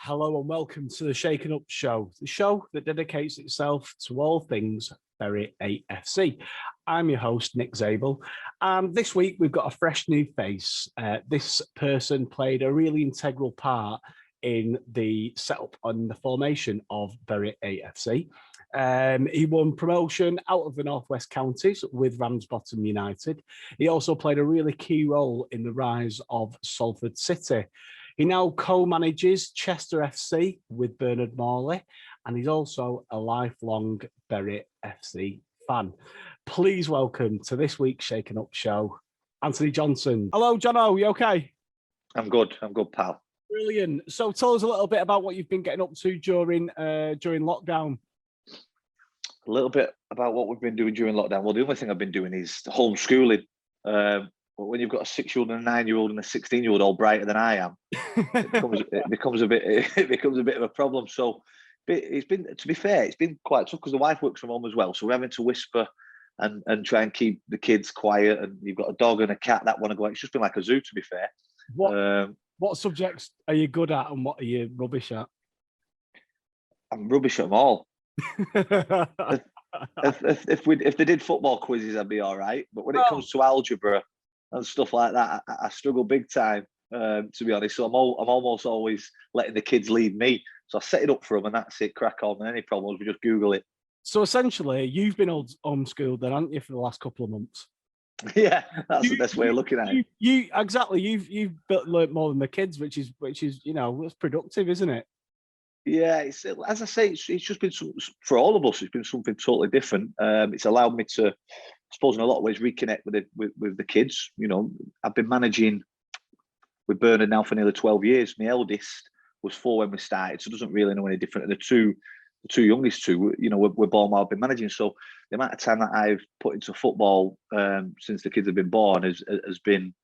Hello and welcome to the Shaken Up Show, the show that dedicates itself to all things Bury AFC. I'm your host, Nick Zabel, and this week we've got a fresh new face. This person played a really integral part in the setup and the formation of Bury AFC. He won promotion out of the Northwest Counties with Ramsbottom United. He also played a really key role in the rise of Salford City. He now co-manages Chester FC with Bernard Morley, and he's also a lifelong Bury FC fan. Please welcome to this week's Shaken Up Show, Anthony Johnson. Hello, Jonno, you okay? I'm good, pal. Brilliant. So tell us a little bit about what you've been getting up to during lockdown. A little bit about what we've been doing during lockdown. Well, the only thing I've been doing is homeschooling. But when you've got a 6-year-old and a 9-year-old and a 16-year-old all brighter than I am, it becomes a bit of a problem. So it's been, to be fair, it's been quite tough because the wife works from home as well. So we're having to whisper and try and keep the kids quiet. And you've got a dog and a cat that want to go. It's just been like a zoo, to be fair. What subjects are you good at and what are you rubbish at? I'm rubbish at them all. if they did football quizzes, I'd be all right. But when it comes to algebra and stuff like that, I struggle big time, to be honest. So I'm almost always letting the kids lead me. So I set it up for them and that's it, crack on. And any problems, we just Google it. So essentially, you've been homeschooled then, haven't you, for the last couple of months? Yeah, that's the best way of looking at it. You've learnt more than the kids, which is it's productive, isn't it? Yeah, as I say, it's just been for all of us. It's been something totally different. It's allowed me to, I suppose, in a lot of ways, reconnect with the kids. You know, I've been managing with Bernard now for nearly 12 years. My eldest was 4 when we started, so doesn't really know any different. And the two youngest two, were born while I've been managing. So the amount of time that I've put into football since the kids have been born has been.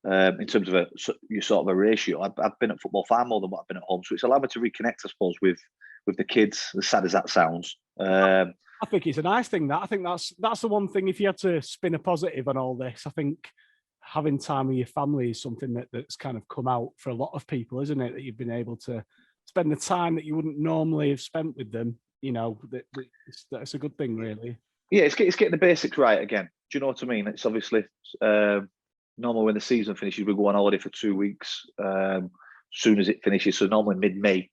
In terms of a ratio, I've been at football far more than what I've been at home. So it's allowed me to reconnect, I suppose, with the kids, as sad as that sounds. I think it's a nice thing. I think that's the one thing, if you had to spin a positive on all this, I think having time with your family is something that's kind of come out for a lot of people, isn't it? That you've been able to spend the time that you wouldn't normally have spent with them. That's a good thing, really. Yeah, it's getting the basics right again. Do you know what I mean? It's obviously... normally when the season finishes, we go on holiday for 2 weeks as soon as it finishes, so normally mid-May.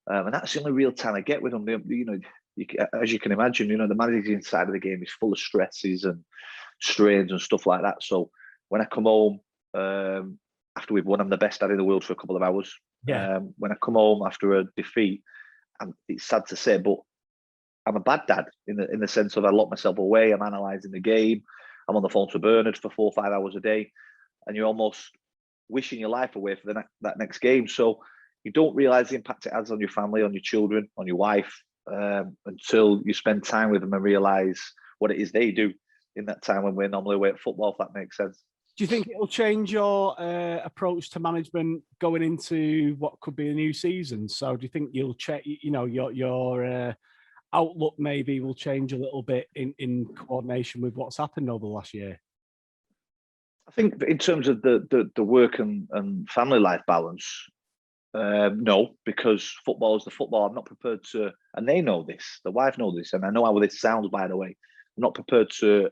And that's the only real time I get with them. As you can imagine, the managing side of the game is full of stresses and strains and stuff like that. So when I come home, after we've won, I'm the best dad in the world for a couple of hours. Yeah. When I come home after a defeat, it's sad to say, but I'm a bad dad in the sense of I lock myself away, I'm analysing the game, I'm on the phone to Bernard for 4 or 5 hours a day, and you're almost wishing your life away for that next game. So you don't realise the impact it has on your family, on your children, on your wife, until you spend time with them and realise what it is they do in that time when we're normally away at football, if that makes sense. Do you think it'll change your approach to management going into what could be a new season? So do you think you'll check, your outlook maybe will change a little bit in coordination with what's happened over the last year? I think in terms of the work and family life balance, no, because football is the football. I'm not prepared to, and they know this, the wife knows this, and I know how this sounds, by the way. I'm not prepared to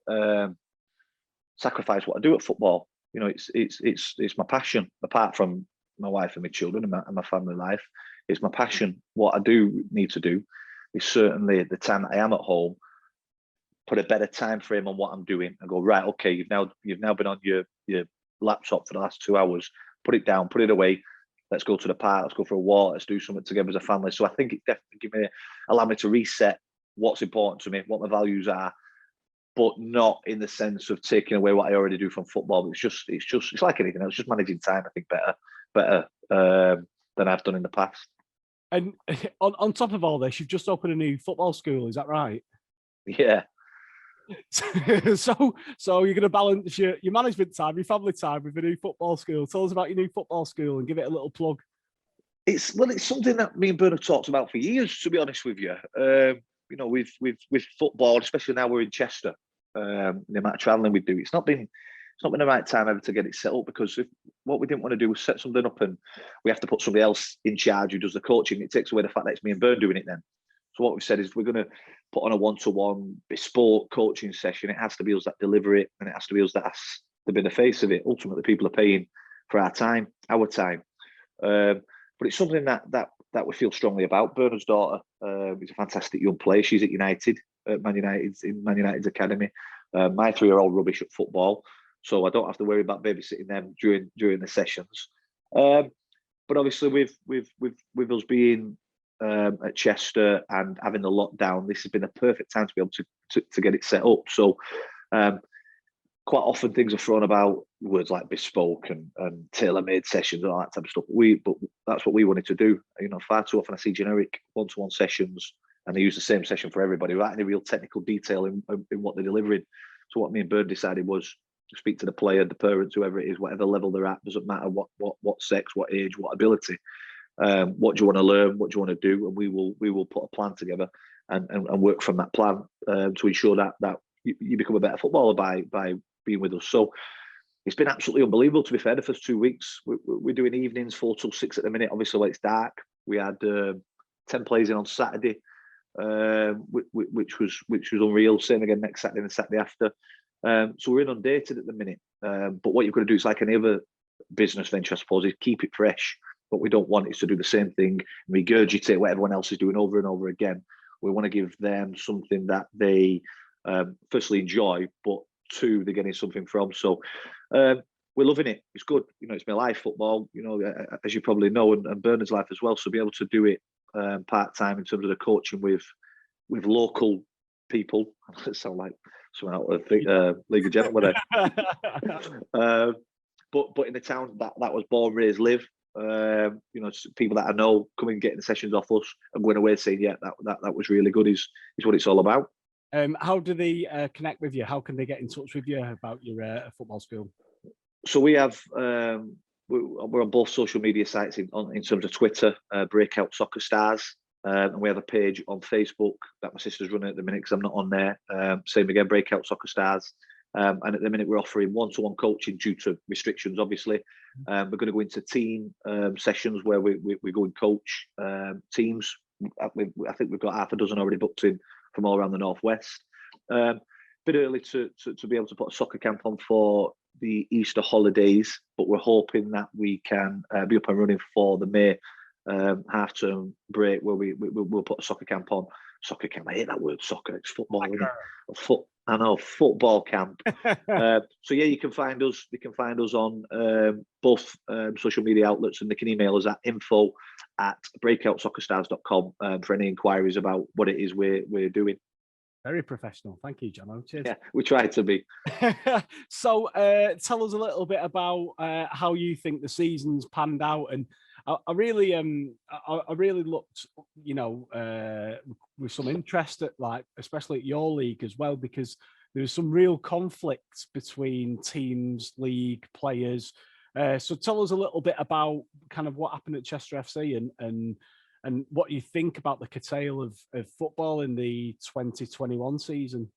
sacrifice what I do at football. It's my passion, apart from my wife and my children and my family life. It's my passion. What I do need to do is certainly at the time that I am at home, put a better time frame on what I'm doing and go, right, okay, you've now been on your laptop for the last 2 hours, put it down, put it away, let's go to the park, let's go for a walk, let's do something together as a family. So I think it definitely allow me to reset what's important to me, what my values are, but not in the sense of taking away what I already do from football. It's like anything else, just managing time, I think, better than I've done in the past. And on top of all this, you've just opened a new football school, is that right? Yeah. So you're going to balance your management time, your family time with a new football school. Tell us about your new football school and give it a little plug. It's something that me and Bernard talked about for years, to be honest with you. With football, especially now we're in Chester, the amount of travelling we do, it's not been it's not been the right time ever to get it set up, because what we didn't want to do was set something up and we have to put somebody else in charge who does the coaching. It takes away the fact that it's me and Bern doing it then. So what we've said is we're going to put on a one-to-one bespoke coaching session. It has to be us that deliver it, and it has to be us that has to be the face of it. Ultimately, people are paying for our time. But it's something that we feel strongly about. Bernard's daughter is a fantastic young player. She's at United, Man United's academy. My 3 are rubbish at football, so I don't have to worry about babysitting them during the sessions. But obviously, with us being at Chester and having the lockdown, this has been a perfect time to be able to get it set up. So quite often things are thrown about, words like bespoke and tailor-made sessions and all that type of stuff. But that's what we wanted to do. Far too often I see generic one-to-one sessions and they use the same session for everybody without any real technical detail in what they're delivering. So what me and Bird decided was to speak to the player, the parents, whoever it is, whatever level they're at, doesn't matter what sex, what age, what ability. What do you want to learn? What do you want to do? And we will put a plan together and work from that plan to ensure that you become a better footballer by being with us. So it's been absolutely unbelievable, to be fair. The first 2 weeks, we're doing evenings 4 till 6 at the minute. Obviously, when it's dark, we had 10 players in on Saturday, which was unreal. Same again next Saturday and the Saturday after. So we're inundated at the minute. But what you've got to do is like any other business venture, I suppose, is keep it fresh. What we don't want is to do the same thing and regurgitate what everyone else is doing over and over again. We want to give them something that they firstly enjoy, but 2, they're getting something from. So we're loving it. It's good. It's my life, football, as you probably know, and Bernard's life as well. So be able to do it part-time in terms of the coaching with local people. It sound like someone out of League of Gentlemen there. But in the town that was born, raised, live, people that I know coming getting the sessions off us and going away saying, yeah, that was really good is what it's all about. How do they connect with you? How can they get in touch with you about your football school? So we have we're on both social media sites in terms of Twitter, Breakout Soccer Stars, and we have a page on Facebook that my sister's running at the minute because I'm not on there. Same again, Breakout Soccer Stars. And at the minute we're offering one-to-one coaching due to restrictions, obviously. We're going to go into team sessions where we go and coach teams. I think we've got half a dozen already booked in from all around the Northwest. Bit early to be able to put a soccer camp on for the Easter holidays, but we're hoping that we can be up and running for the May half-term break, where we'll put a soccer camp on. Soccer camp, I hate that word, soccer. It's football, isn't it? I know, football camp. So yeah, you can find us. You can find us on both social media outlets, and they can email us at info@breakoutsoccerstars.com for any inquiries about what it is we're doing. Very professional. Thank you, Jonno. Cheers. Yeah, we try to be. So tell us a little bit about how you think the season's panned out. And I really looked, with some interest at, especially at your league as well, because there was some real conflicts between teams, league, players. So tell us a little bit about kind of what happened at Chester FC and what you think about the curtail of football in the 2021 season.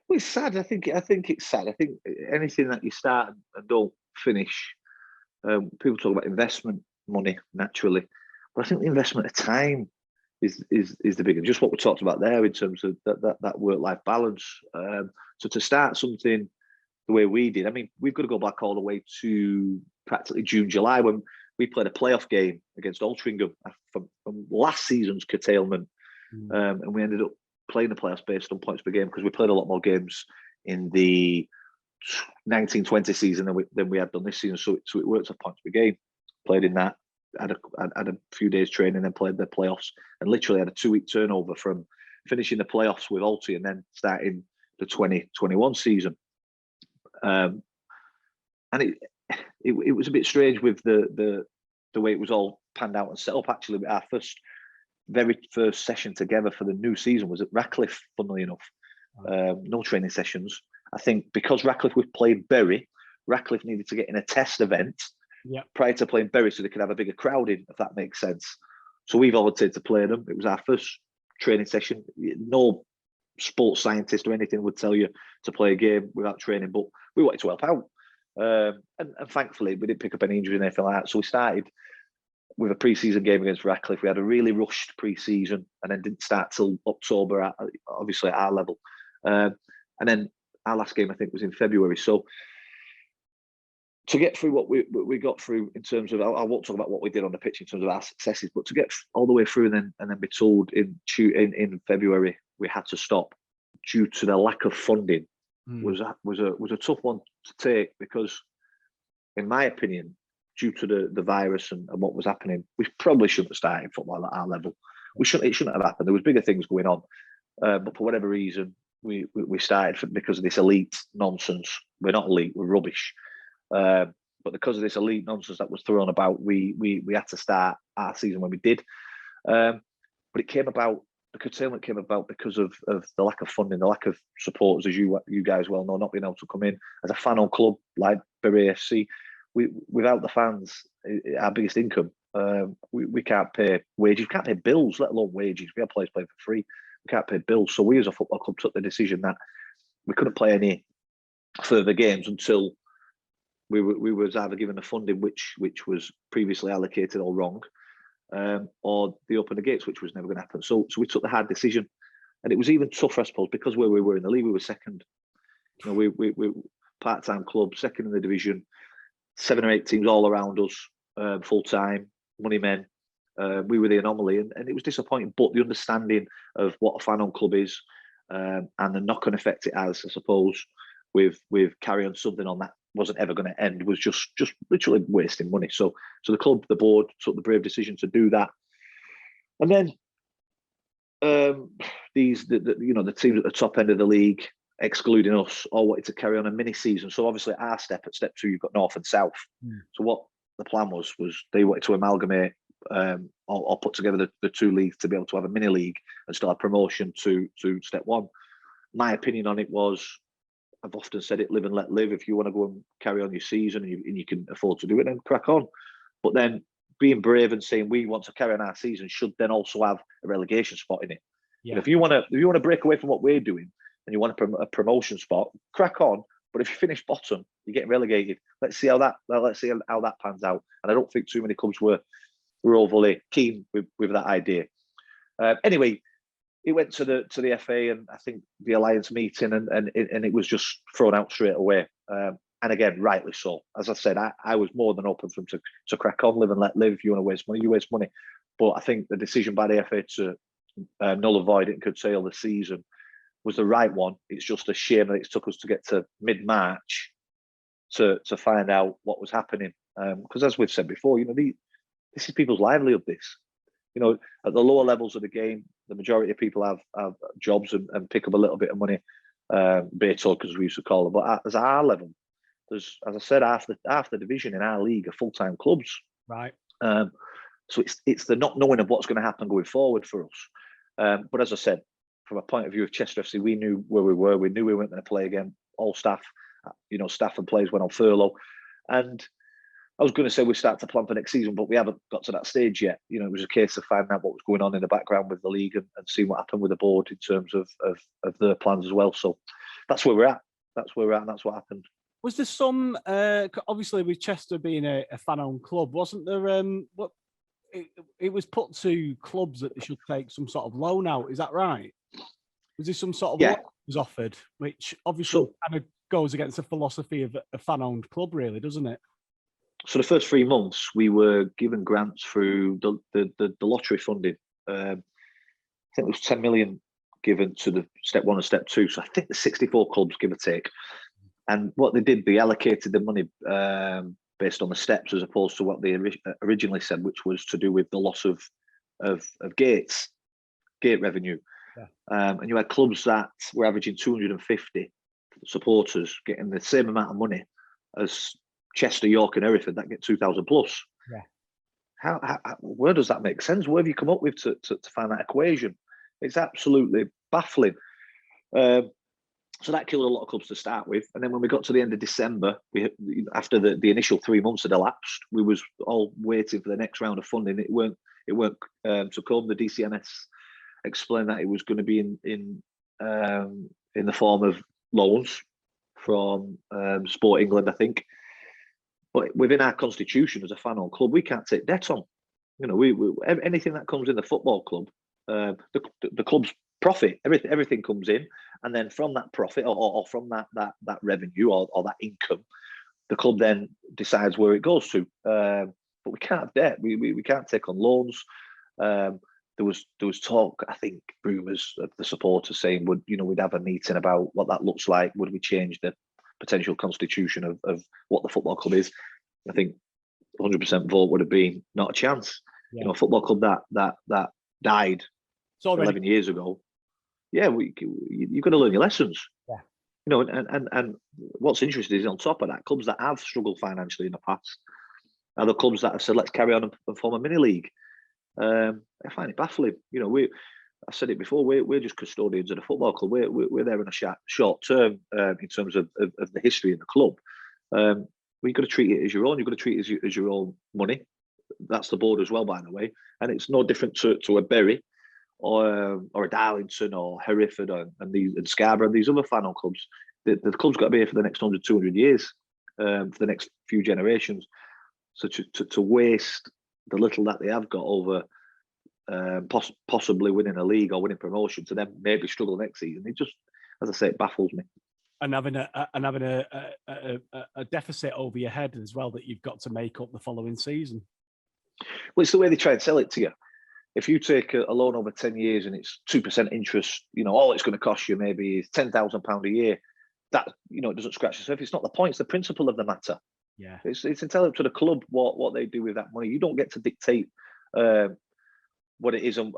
Well, it's sad. I think it's sad. I think anything that you start and don't finish, people talk about investment money naturally, but I think the investment of time is the bigger. Just what we talked about there in terms of that work-life balance. So to start something the way we did, I mean, we've got to go back all the way to practically June, July, when we played a playoff game against Altrincham from last season's curtailment, and we ended up playing the playoffs based on points per game because we played a lot more games in the 1920 season than we had done this season. So it worked off points per game. Played in that, had a few days training, then played the playoffs, and literally had a 2-week turnover from finishing the playoffs with Alty and then starting the 2021 season. And it was a bit strange with the way it was all panned out and set up. Actually, our very first session together for the new season was at Ratcliffe, funnily enough. No training sessions. I think because Ratcliffe was playing Bury, Ratcliffe needed to get in a test event prior to playing Bury so they could have a bigger crowd in, if that makes sense. So we volunteered to play them. It was our first training session. No sports scientist or anything would tell you to play a game without training, but we wanted to help out. And thankfully, we didn't pick up any injuries or anything like that. So we started with a pre-season game against Radcliffe. We had a really rushed pre-season and then didn't start till October, obviously at our level. And then our last game, I think, was in February. So to get through what we got through in terms of, I won't talk about what we did on the pitch in terms of our successes, but to get all the way through and then be told in February we had to stop due to the lack of funding was a tough one to take, because, in my opinion, due to the virus and what was happening, we probably shouldn't have started football at our level. It shouldn't have happened. There was bigger things going on, but for whatever reason, we started because of this elite nonsense. We're not elite. We're rubbish. But because of this elite nonsense that was thrown about, we had to start our season when we did. But it came about. The curtailment came about because of the lack of funding, the lack of supporters, as you guys well know, not being able to come in as a fan-owned club like Bury AFC. Without the fans, our biggest income, we can't pay wages, we can't pay bills, let alone wages. We have players playing for free. We can't pay bills. So we as a football club took the decision that we couldn't play any further games until we was either given the funding which was previously allocated or wrong, or they opened the gates, which was never going to happen. So we took the hard decision, and it was even tougher, I suppose, because where we were in the league, we were second. You know, we part-time club, second in the division, 7 or 8 teams all around us, full-time, money men. We were the anomaly, and it was disappointing. But the understanding of what a fan-owned club is, and the knock-on effect it has, I suppose, with carrying something on that wasn't ever going to end, was just literally wasting money. So the club, the board, took the brave decision to do that. And then the teams at the top end of the league, excluding us, all wanted to carry on a mini season. So obviously at step 2, you've got North and South. So what the plan was they wanted to amalgamate or put together the 2 leagues to be able to have a mini league and still have promotion to step 1. My opinion on it was, I've often said it, live and let live. If you want to go and carry on your season and you can afford to do it, then crack on. But then being brave and saying we want to carry on our season should then also have a relegation spot in it. Yeah. If you want to break away from what we're doing and you want a promotion spot, crack on. But if you finish bottom, you're getting relegated. Let's see how that pans out. And I don't think too many clubs were overly keen with that idea. Anyway, it went to the FA and I think the Alliance meeting, and it was just thrown out straight away. And again, rightly so. As I said, I was more than open for them to crack on, live and let live. If you want to waste money, you waste money. But I think the decision by the FA to null and void it and curtail the season was the right one. It's just a shame that it took us to get to mid-March to find out what was happening. Because as we've said before, this is people's livelihood. This, at the lower levels of the game, the majority of people have jobs and pick up a little bit of money, Beto, because we used to call them. But at our level, there's, as I said, half the division in our league are full-time clubs. Right. So it's the not knowing of what's going to happen going forward for us. But as I said, from a point of view of Chester FC, we knew where we were. We knew we weren't going to play again. All staff, staff and players went on furlough. And I was going to say we start to plan for next season, but we haven't got to that stage yet. It was a case of finding out what was going on in the background with the league and seeing what happened with the board in terms of their plans as well. So that's where we're at. And that's what happened. Was there some, obviously with Chester being a fan-owned club, wasn't there, it was put to clubs that they should take some sort of loan out, is that right? Was there some sort of loan that was offered, which obviously kind of goes against the philosophy of a fan-owned club, really, doesn't it? So the first 3 months, we were given grants through the lottery funding. I think it was 10 million given to the step 1 and step 2. So I think the 64 clubs, give or take. And what they did, they allocated the money based on the steps as opposed to what they originally said, which was to do with the loss of gate revenue. Yeah. And you had clubs that were averaging 250 supporters getting the same amount of money as Chester, York, and Hereford that get 2,000 plus. Yeah. How where does that make sense? Where have you come up with to find that equation? It's absolutely baffling. So that killed a lot of clubs to start with. And then when we got to the end of December, after the initial 3 months had elapsed, we was all waiting for the next round of funding. It weren't to come. The DCMS explained that it was going to be in in the form of loans from Sport England, I think. But within our constitution as a fan-owned club, we can't take debt on. You know, we anything that comes in the football club, the club's profit, everything comes in, and then from that profit or from that revenue or that income, the club then decides where it goes to. But we can't have debt. We can't take on loans. There was talk, I think, rumours of the supporters saying, we'd have a meeting about what that looks like. Would we change the potential constitution of what the football club is? I think 100% vote would have been not a chance. Yeah. You know, a football club that died 11 years ago. Yeah, you've got to learn your lessons. Yeah. You know, and what's interesting is on top of that, clubs that have struggled financially in the past are the clubs that have said, let's carry on and form a mini league. I find it baffling. You know, I said it before, we're just custodians of the football club. We're there in a short term in terms of the history of the club. You've got to treat it as your own. You've got to treat it as your own money. That's the board as well, by the way. And it's no different to a Bury or a Darlington or Hereford and Scarborough and these other fan-owned clubs. The club's got to be here for the next 100, 200 years, for the next few generations. So to waste the little that they have got over possibly winning a league or winning promotion to then maybe struggle next season, it just, as I say, it baffles me. And having a deficit over your head as well that you've got to make up the following season. Well, it's the way they try and sell it to you. If you take a loan over 10 years and it's 2% interest, you know, all it's going to cost you maybe is £10,000 a year. That, you know, it doesn't scratch the surface. It's not the point; it's the principle of the matter. Yeah, it's entirely up to the club what they do with that money. You don't get to dictate what it is on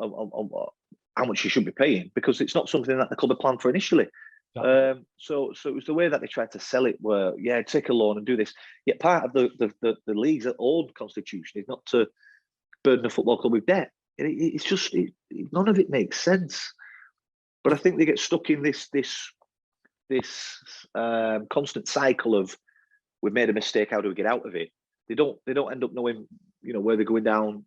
how much you should be paying, because it's not something that the club had planned for initially. Exactly. So it was the way that they tried to sell it, where take a loan and do this. Yet part of the league's own constitution is not to burden a football club with debt. It's just none of it makes sense. But I think they get stuck in this constant cycle of, we've made a mistake, how do we get out of it? They don't end up knowing, you know, where they're going down,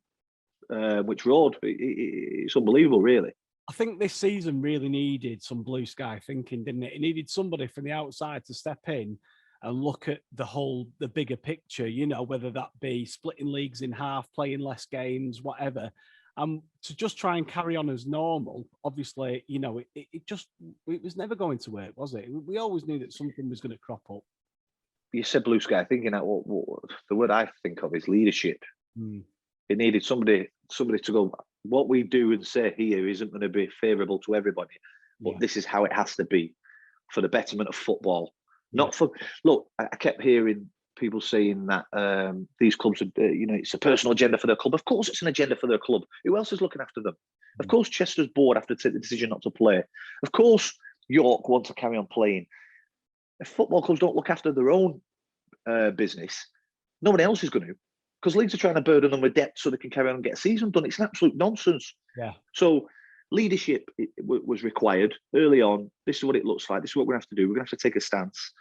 which road. It's unbelievable, really. I think this season really needed some blue sky thinking, didn't it? It needed somebody from the outside to step in and look at the bigger picture, you know, whether that be splitting leagues in half, playing less games, whatever. To just try and carry on as normal. Obviously, you know, it was never going to work, was it? We always knew that something was going to crop up. You said blue sky thinking, that what the word I think of is leadership. It needed somebody to go, what we do and say here isn't going to be favourable to everybody, but this is how it has to be for the betterment of football. Not for, look, I kept hearing people saying that these clubs are, you know, it's a personal agenda for their club. Of course it's an agenda for their club. Who else is looking after them? Of course Chester's board have to take the decision not to play. Of course York want to carry on playing. If football clubs don't look after their own business, no one else is going to. Because leagues are trying to burden them with debt so they can carry on and get a season done. It's an absolute nonsense. Yeah. So leadership was required early on. This is what it looks like. This is what we're going to have to do. We're going to have to take a stance.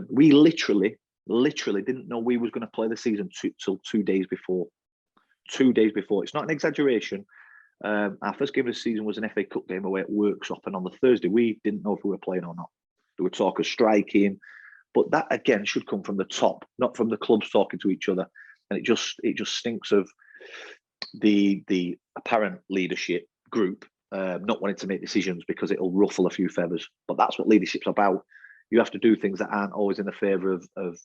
We literally didn't know we was going to play the season till 2 days before. 2 days before. It's not an exaggeration. Our first game of the season was an FA Cup game away at Worksop, and on the Thursday we didn't know if we were playing or not. There were talk of striking, but that again should come from the top, not from the clubs talking to each other. And it just stinks of the apparent leadership group not wanting to make decisions because it'll ruffle a few feathers. But that's what leadership's about. You have to do things that aren't always in the favour of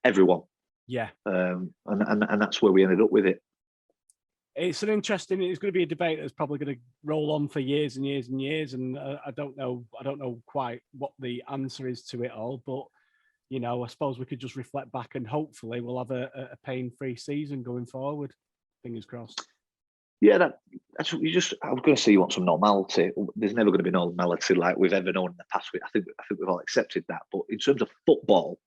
everyone. Yeah. And that's where we ended up with it. It's going to be a debate that's probably going to roll on for years and years and years. And I don't know quite what the answer is to it all, but you know, I suppose we could just reflect back and hopefully we'll have a pain-free season going forward. Fingers crossed. Yeah, that's what I was going to say, you want some normality. There's never going to be normality like we've ever known in the past. I think we've all accepted that. But in terms of football,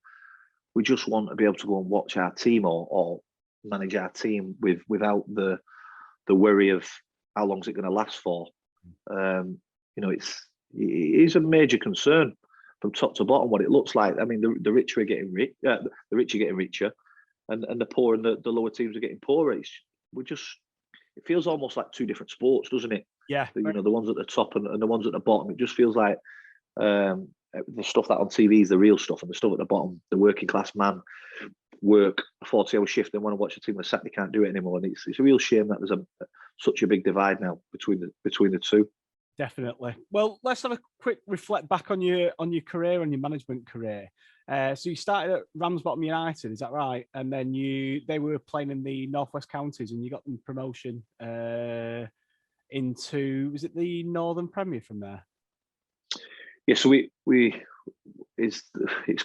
we just want to be able to go and watch our team or manage our team without the worry of how long is it going to last for. You know, it is a major concern from top to bottom what it looks like. I mean, the rich are getting rich, the rich are getting richer, and the poor and the lower teams are getting poorer. It feels almost like two different sports, doesn't it? Yeah. The ones at the top and the ones at the bottom. It just feels like the stuff that on TV is the real stuff, and the stuff at the bottom, the working class man work a 40-hour shift and want to watch the team on Saturday, can't do it anymore. And it's a real shame that there's such a big divide now between the two. Definitely. Well, let's have a quick reflect back on your career, on your management career. So you started at Ramsbottom United, is that right? And then they were playing in the Northwest Counties, and you got them promotion into, was it the Northern Premier from there? Yeah, so it's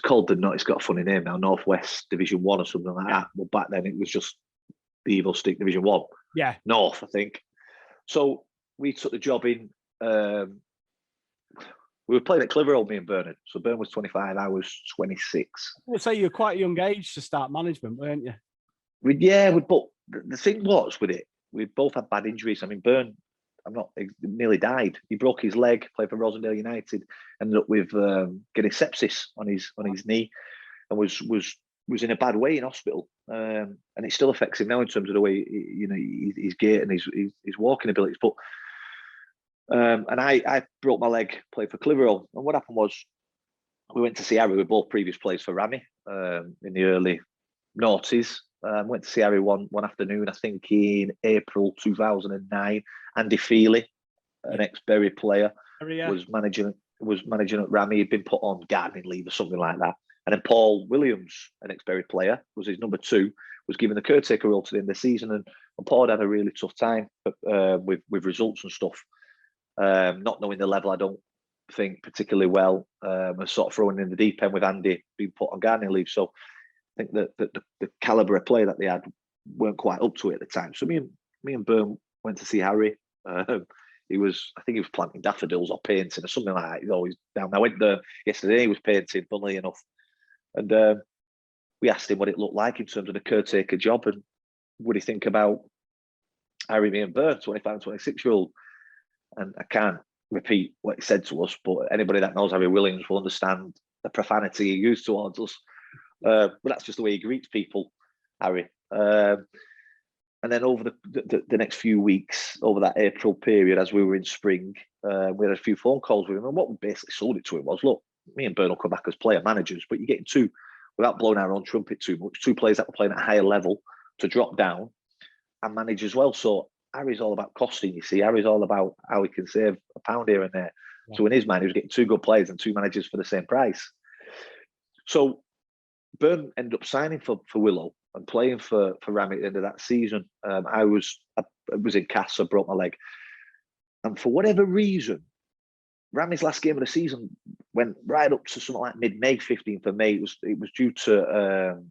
called it's got a funny name now, Northwest Division 1 or something like that. But back then it was just the Evil Stick Division 1. Yeah. North, I think. So we took the job in. We were playing at Clitheroe, me and Bernard. So Bernard was 25, I was 26. I'd say you were quite a young age to start management, weren't you? But the thing was with it, we both had bad injuries. I mean, Bern, nearly died. He broke his leg, played for Rosendale United, ended up with getting sepsis on his knee, and was in a bad way in hospital. And it still affects him now in terms of the way his gait and his walking abilities. But and I broke my leg, played for Clitheroe, and what happened was we went to see Harry. We were both previous players for Rammy in the early noughties. Went to see Harry one afternoon, I think in April 2009. Andy Feely, an ex-Bury player, was managing at Rammy. He'd been put on gardening leave or something like that. And then Paul Williams, an ex-Bury player, was his number 2, was given the caretaker role to the end of the season. And Paul had a really tough time with results and stuff. Not knowing the level, I don't think particularly well, and sort of throwing in the deep end with Andy being put on gardening leave. So I think that the calibre of play that they had weren't quite up to it at the time. So me and Bern went to see Harry. I think he was planting daffodils or painting or something like that. He's always down. I went there yesterday. He was painting, funnily enough, and we asked him what it looked like in terms of the caretaker job and would he think about Harry, me and Bern, 25, 26-year-old. And I can't repeat what he said to us, but anybody that knows Harry Williams will understand the profanity he used towards us. But that's just the way he greets people, Harry. And then over the next few weeks, over that April period, as we were in spring, we had a few phone calls with him. And what we basically sold it to him was, look, me and Bern will come back as player managers, but you're getting two, without blowing our own trumpet too much, 2 players that were playing at a higher level to drop down and manage as well. So Harry's all about costing, you see. Harry's all about how he can save a pound here and there. Yeah. So in his mind, he was getting 2 good players and 2 managers for the same price. So Bern ended up signing for Willow and playing for Rammy at the end of that season. I was in cast, so I broke my leg. And for whatever reason, Rammy's last game of the season went right up to something like mid-May, 15th of May. It was due to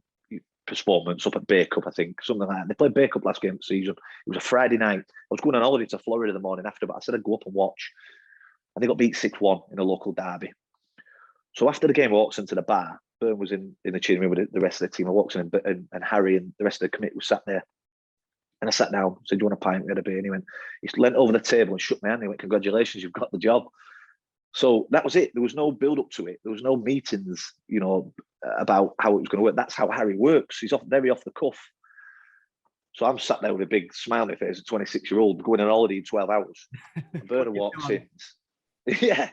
postponements up at Bay Cup, I think, something like that. They played Bay Cup last game of the season. It was a Friday night. I was going on holiday to Florida the morning after, but I said I'd go up and watch. And they got beat 6-1 in a local derby. So after the game, I walked into the bar. Bern was in the changing room with the rest of the team. I walked in and Harry and the rest of the committee was sat there. And I sat down, said, do you want a pint? We had a beer. And he leant over the table and shook my hand. He went, congratulations, you've got the job. So that was it. There was no build up to it. There was no meetings, about how it was going to work. That's how Harry works. He's very off the cuff. So I'm sat there with a big smile on my face, a 26-year-old going on holiday in 12 hours. And Bernard walks in. Yeah,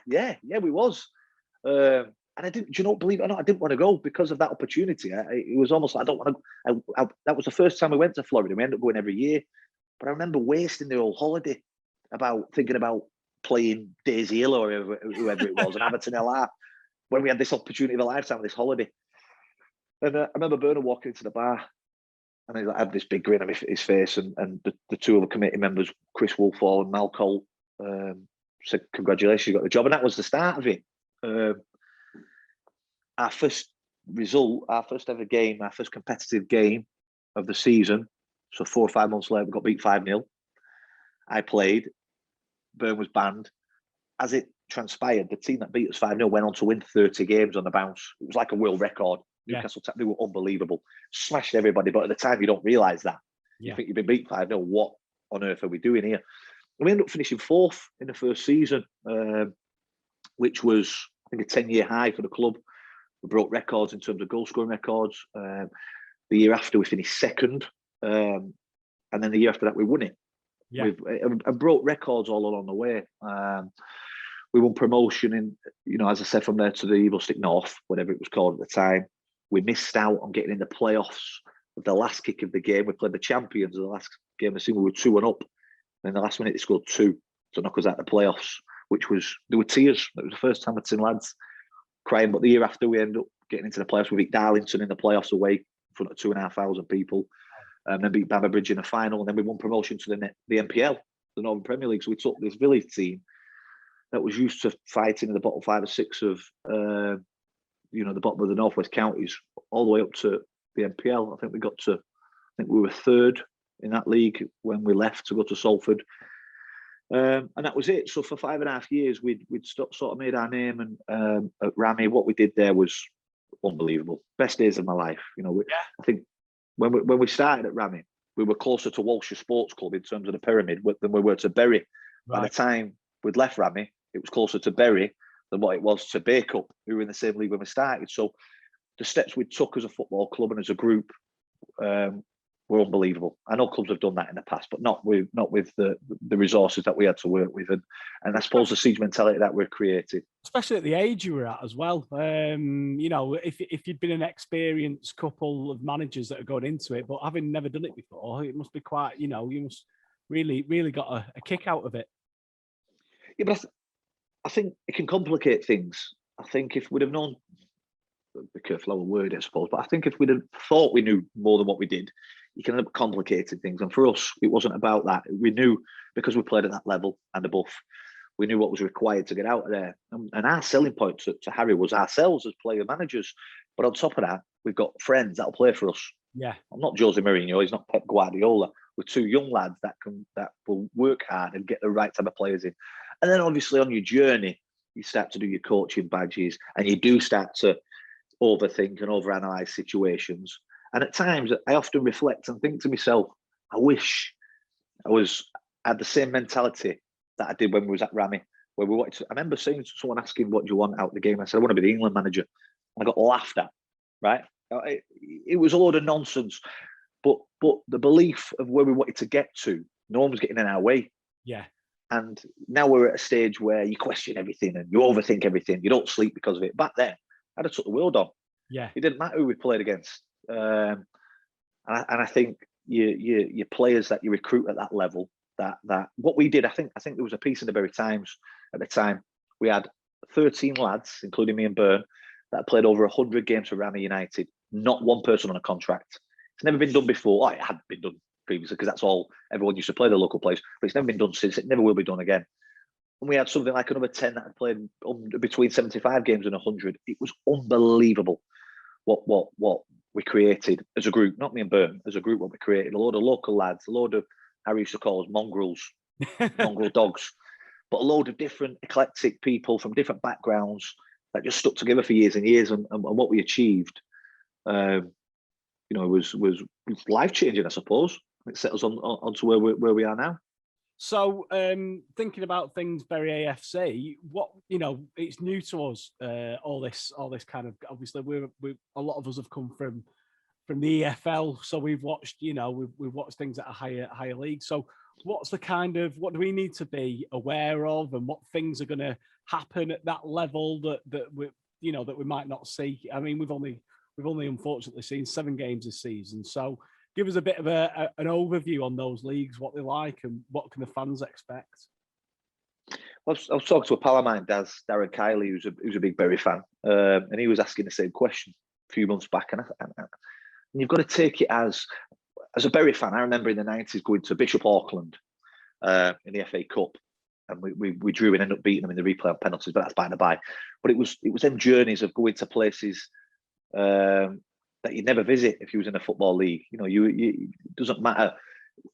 we was. And I didn't, believe it or not, I didn't want to go because of that opportunity. It was almost like, I don't want to. That was the first time we went to Florida. We ended up going every year. But I remember wasting the whole holiday thinking about playing Daisy Hill or whoever it was, and Everton LR, when we had this opportunity of a lifetime, this holiday. And I remember Bernard walking into the bar, and he had this big grin on his face, and the 2 other committee members, Chris Woolfall and Mal Cole, said, congratulations, you got the job. And that was the start of it. Our first result, our first ever game, our first competitive game of the season, so 4 or 5 months later, we got beat 5-0. I played. Bern was banned. As it transpired, the team that beat us 5-0 went on to win 30 games on the bounce. It was like a world record. Newcastle, they were unbelievable. Smashed everybody, but at the time, you don't realise that. You think you've been beat 5-0. What on earth are we doing here? And we ended up finishing 4th in the first season, which was, I think, a 10-year high for the club. We broke records in terms of goal scoring records. The year after, we finished 2nd. And then the year after that, we won it. and broke records all along the way. We won promotion in, as I said, from there to the Evil Stick North, whatever it was called at the time. We missed out on getting in the playoffs with the last kick of the game. We played the champions of the last game of the season. We were 2-1 up. And in the last minute, they scored 2 to knock us out of the playoffs, there were tears. It was the first time I'd seen lads crying. But the year after, we ended up getting into the playoffs. We beat Darlington in the playoffs away in front of 2,500 people. Then beat Bamber in the final. And then we won promotion to the NPL, the Northern Premier League. So we took this village team that was used to fighting in the bottom 5 or 6 of, the bottom of the Northwest counties, all the way up to the NPL. I think we were 3rd in that league when we left to go to Salford. And that was it. So for 5.5 years, we'd sort of made our name. And at Rammy, what we did there was unbelievable. Best days of my life. I think when we started at Rammy, we were closer to Walshire Sports Club in terms of the pyramid than we were to Bury. Right. By the time we'd left Rammy, it was closer to Bury than what it was to Bacup, who were in the same league when we started. So the steps we took as a football club and as a group were unbelievable. I know clubs have done that in the past, but not with the resources that we had to work with, and I suppose the siege mentality that we've created. Especially at the age you were at as well. If you'd been an experienced couple of managers that are going into it, but having never done it before, it must be quite. You must really got a kick out of it. Yeah, but I think it can complicate things. I think if we'd have known, be careful how I word it, I suppose, but I think if we'd have thought we knew more than what we did, you can end up complicating things. And for us, it wasn't about that. We knew, because we played at that level and above, we knew what was required to get out of there. And our selling point to Harry was ourselves as player managers. But on top of that, we've got friends that'll play for us. Yeah. I'm not Jose Mourinho, he's not Pep Guardiola. We're 2 young lads that will work hard and get the right type of players in. And then obviously on your journey, you start to do your coaching badges, and you do start to overthink and overanalyze situations. And at times, I often reflect and think to myself, I wish I had the same mentality that I did when we was at Rammy, where we wanted to. I remember saying to someone, asking, "What do you want out of the game?" I said, "I want to be the England manager." I got laughed at. Right? It was a load of nonsense. But the belief of where we wanted to get to, no one was getting in our way. Yeah. And now we're at a stage where you question everything and you overthink everything. You don't sleep because of it. Back then, I'd have took the world on. Yeah. It didn't matter who we played against. And I think your players that you recruit at that level, that what we did, I think there was a piece in the Bury Times at the time. We had 13 lads, including me and Byrne, that played over 100 games for Rammy United. Not one person on a contract. It's never been done before. Oh, it hadn't been done previously because that's all everyone used to play the local players, but it's never been done since. It never will be done again. And we had something like another 10 that had played between 75 games and 100. It was unbelievable what we created as a group, not me and Byrne, as a group, what we created. A load of local lads, a load of, Harry used to call us mongrels, mongrel dogs, but a load of different eclectic people from different backgrounds that just stuck together for years and years. And what we achieved, was life-changing, I suppose. It set us on to where we are now. So thinking about things, Bury AFC, it's new to us. All this kind of, obviously, we a lot of us have come from the EFL, so we've watched, we've watched things at a higher league. So what do we need to be aware of, and what things are going to happen at that level that we might not see? I mean, we've only unfortunately seen 7 games this season, so give us a bit of an overview on those leagues, what they're like, and what can the fans expect? I was talking to a pal of mine, Darren Kiley, who's a big Bury fan, and he was asking the same question a few months back. And you've got to take it as a Bury fan. I remember in the 90s going to Bishop Auckland in the FA Cup, and we drew and ended up beating them in the replay on penalties, but that's by the by. But it was them journeys of going to places that you'd never visit if you was in a football league. It doesn't matter.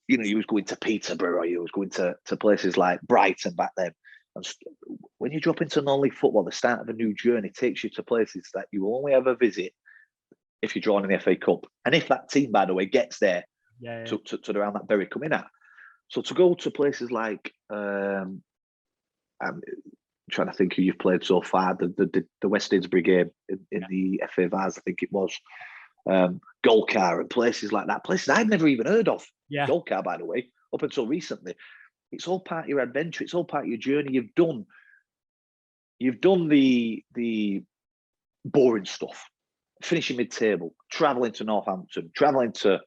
You was going to Peterborough, you was going to places like Brighton back then. And when you drop into non-league football, the start of a new journey takes you to places that you will only ever visit if you're drawn in the FA Cup. And if that team, by the way, gets there to the round that Bury come in at. So to go to places like, I'm trying to think who you've played so far, the West Didsbury game in the FA Vase, I think it was. Golcar and places like that, places I'd never even heard of. Golcar, by the way, up until recently. It's all part of your adventure. It's all part of your journey. You've done the boring stuff, finishing mid-table, travelling to Northampton, travelling to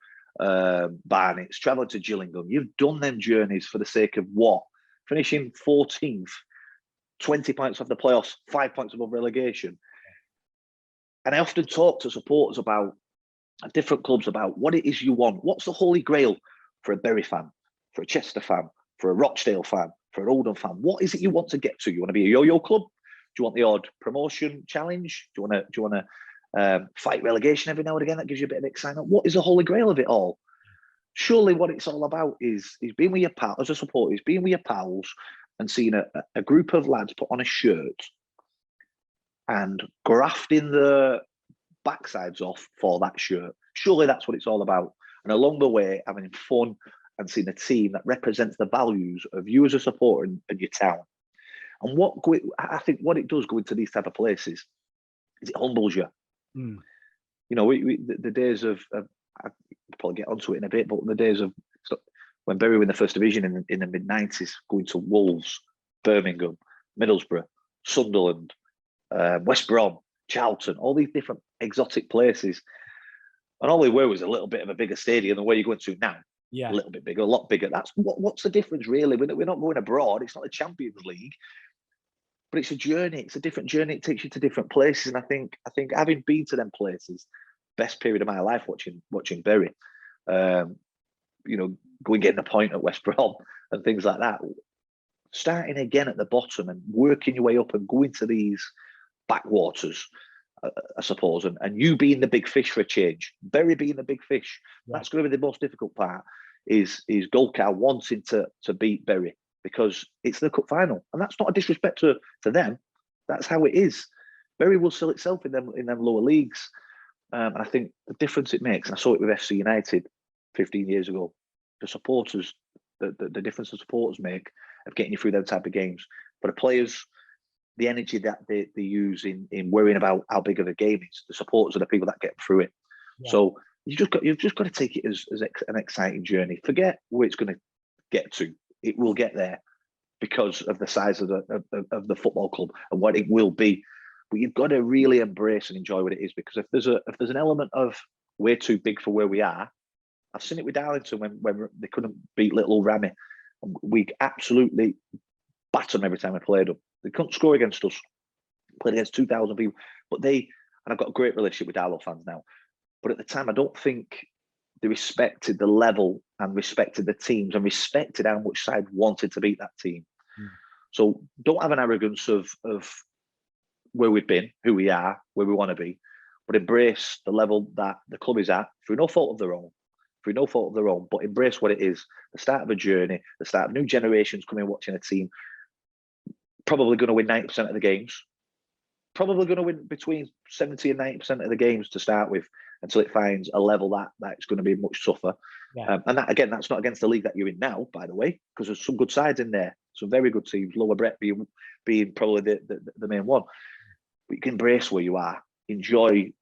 Barnets, travelling to Gillingham. You've done them journeys for the sake of what? Finishing 14th, 20 points off the playoffs, 5 points above relegation. And I often talk to supporters about different clubs about what it is you want. What's the holy grail for a Bury fan, for a Chester fan, for a Rochdale fan, for an Oldham fan? What is it you want to get to? You want to be a yo-yo club? Do you want the odd promotion challenge? Do you want to fight relegation every now and again? That gives you a bit of excitement. What is the holy grail of it all? Surely what it's all about is being with your pals, as a supporter, is being with your pals and seeing a group of lads put on a shirt and grafting the backsides off for that shirt. Surely that's what it's all about. And along the way, having fun and seeing a team that represents the values of you as a supporter and your town. And I think what it does going to these type of places is it humbles you. You know, the days of I'll probably get onto it in a bit, but the days of when Bury were in the first division in the mid-90s, going to Wolves, Birmingham, Middlesbrough, Sunderland, West Brom, Charlton, all these different exotic places. And all they were was a little bit of a bigger stadium than where you're going to now. Yeah. A little bit bigger, a lot bigger. That's what's the difference, really? We're not going abroad. It's not the Champions League, but it's a journey. It's a different journey. It takes you to different places. And I think having been to them places, best period of my life watching Bury, you know, going getting a point at West Brom and things like that. Starting again at the bottom and working your way up and going to these backwaters, I suppose, and you being the big fish for a change, Bury being the big fish. Right. That's going to be the most difficult part. Is Golcar wanting to beat Bury because it's the cup final, and that's not a disrespect to them. That's how it is. Bury will sell itself in them lower leagues, and I think the difference it makes. And I saw it with FC United 15 years ago. The supporters, the difference the supporters make of getting you through them type of games. But the players, the energy that they use in worrying about how big of a game is, the supporters are the people that get through it. Yeah. So you've just got to take it as an exciting journey. Forget where it's going to get to. It will get there because of the size of the football club and what it will be. But you've got to really embrace and enjoy what it is, because if there's an element of we're too big for where we are, I've seen it with Darlington when they couldn't beat little old Rammy. We absolutely battered them every time we played them. They couldn't score against us. Played against 2,000 people, but and I've got a great relationship with Darlow fans now. But at the time, I don't think they respected the level and respected the teams and respected how much side wanted to beat that team. So don't have an arrogance of where we've been, who we are, where we want to be, but embrace the level that the club is at through no fault of their own. But embrace what it is, the start of a journey, the start of new generations coming and watching a team, probably going to win 90% of the games, probably going to win between 70 and 90% of the games to start with, until it finds a level that's going to be much tougher. Yeah. And that, again, that's not against the league that you're in now, by the way, because there's some good sides in there, some very good teams, Lower Brett being probably the main one. But you can embrace where you are, enjoy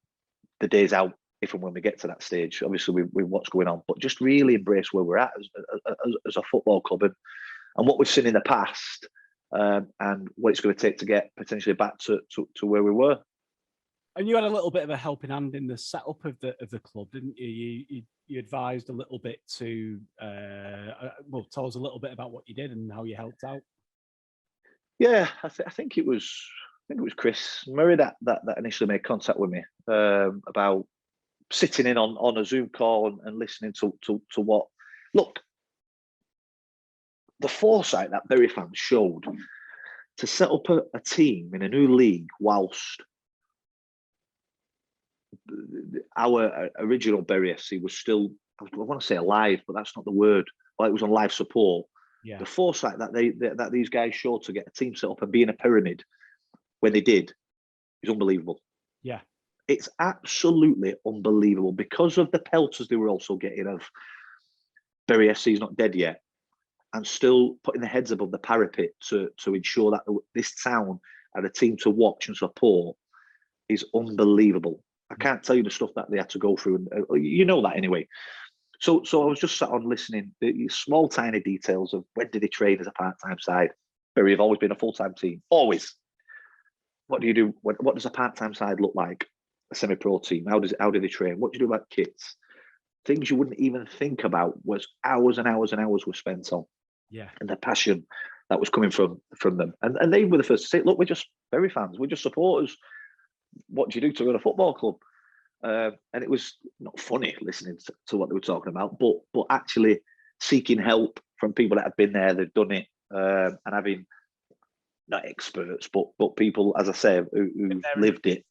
the days out, if and when we get to that stage, obviously with what's going on, but just really embrace where we're at as a football club and what we've seen in the past, and what it's going to take to get potentially back to where we were. And you had a little bit of a helping hand in the setup of the club, didn't you? You advised a little bit to tell us a little bit about what you did and how you helped out. Yeah, I think it was Chris Murray that initially made contact with me about sitting in on a Zoom call and listening to what. Look, the foresight that Bury fans showed to set up a team in a new league whilst our original Bury FC was still, I want to say alive, but that's not the word. Well, it was on life support. Yeah. The foresight that these guys showed to get a team set up and be in a pyramid when they did is unbelievable. Yeah. It's absolutely unbelievable because of the pelters they were also getting of Bury FC is not dead yet, and still putting their heads above the parapet to ensure that this town and a team to watch and support is unbelievable. I can't tell you the stuff that they had to go through, and you know that anyway. So I was just sat on listening, the small, tiny details of when did they train as a part-time side? Bury have always been a full-time team, always. What do you do? What does a part-time side look like? A semi-pro team? How do they train? What do you do about kits? Things you wouldn't even think about was hours and hours and hours were spent on. Yeah. And the passion that was coming from them. And they were the first to say, look, we're just Bury fans, we're just supporters. What do you do to run a football club? And it was not funny listening to what they were talking about, but actually seeking help from people that had been there, they've done it, and having not experts, but people, as I say, who've lived it.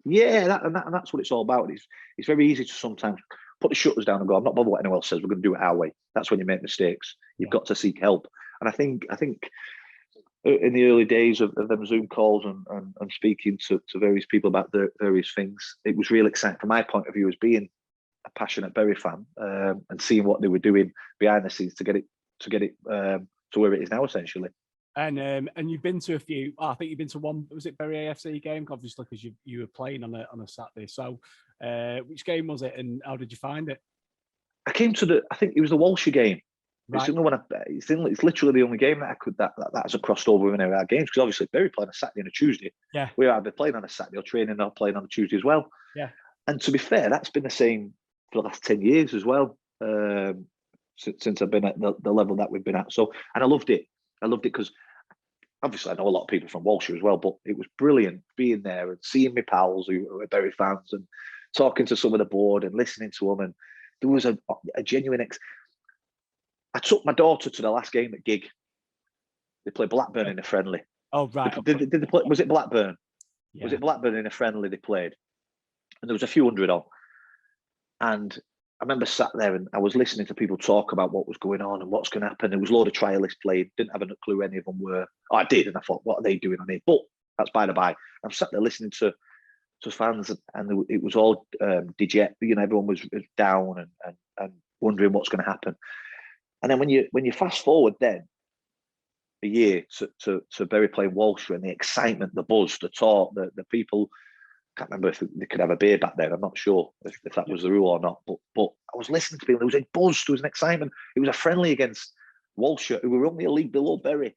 Yeah, and that's what it's all about. It's very easy to sometimes put the shutters down and go, I'm not bothered what anyone else says, we're going to do it our way. That's when you make mistakes. You've got to seek help. And I think in the early days of them Zoom calls and speaking to various people about the various things, it was really exciting from my point of view as being a passionate Bury fan, and seeing what they were doing behind the scenes to get it to where it is now, essentially. And you've been to a few. I think you've been to one. Was it Bury AFC game? Obviously, because you were playing on a Saturday. So, which game was it, and how did you find it? I came to I think it was the Walshy game. Right. It's the only one. It's literally the only game that I could that has crossed over in our games, because obviously Bury playing a Saturday and a Tuesday. Yeah, we are either playing on a Saturday or training or playing on a Tuesday as well. Yeah, and to be fair, that's been the same for the last 10 years as well. Since I've been at the level that we've been at. So, and I loved it. I loved it because obviously I know a lot of people from Walshy as well, but it was brilliant being there and seeing my pals who were Bury fans and talking to some of the board and listening to them. And there was a genuine. I took my daughter to the last game at Gig. They played Blackburn in a friendly. Oh, right. Did they play, was it Blackburn? Yeah. Was it Blackburn in a friendly they played? And there was a few hundred on. And I remember sat there and I was listening to people talk about what was going on and what's going to happen. There was a load of trialists played. Didn't have a clue any of them were. Oh, I did. And I thought, what are they doing on here? But that's by the by. I'm sat there listening to fans, and it was all deject. Everyone was down and wondering what's going to happen. And then when you fast forward then a year to Bury playing Walshy, and the excitement, the buzz, the talk, the people. I can't remember if they could have a beer back then. I'm not sure if that was the rule or not. But I was listening to people. There was a buzz. There was an excitement. It was a friendly against Walshy, who were only a league below Bury,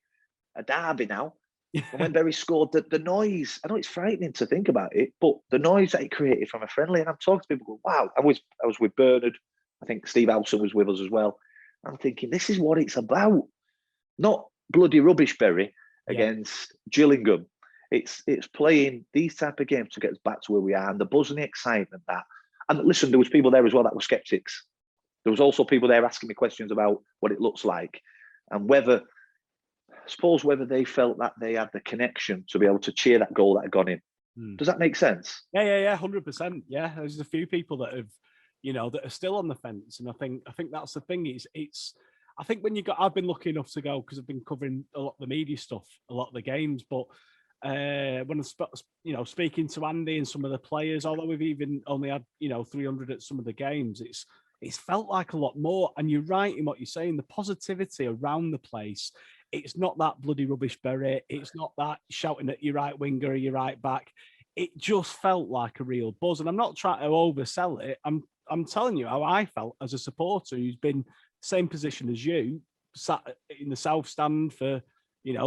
a derby now. And when Bury scored, the noise. I know it's frightening to think about it, but the noise that it created from a friendly. And I'm talking to people. Going, wow! I was with Bernard. I think Steve Howson was with us as well. I'm thinking, this is what it's about. Not bloody rubbish Bury against Gillingham. It's playing these type of games to get us back to where we are, and the buzz and the excitement that. And listen, there was people there as well that were skeptics. There was also people there asking me questions about what it looks like, and whether they felt that they had the connection to be able to cheer that goal that had gone in. Does that make sense? Yeah, 100%. Yeah, there's a few people that have, that are still on the fence, and I think that's the thing. It's. I think I've been lucky enough to go because I've been covering a lot of the media stuff, a lot of the games, but. When I'm speaking to Andy and some of the players, although we've even only had 300 at some of the games, it's felt like a lot more. And you're right in what you're saying. The positivity around the place. It's not that bloody rubbish Bury. It's not that shouting at your right winger or your right back. It just felt like a real buzz. And I'm not trying to oversell it. I'm telling you how I felt as a supporter who's been same position as you, sat in the South Stand for.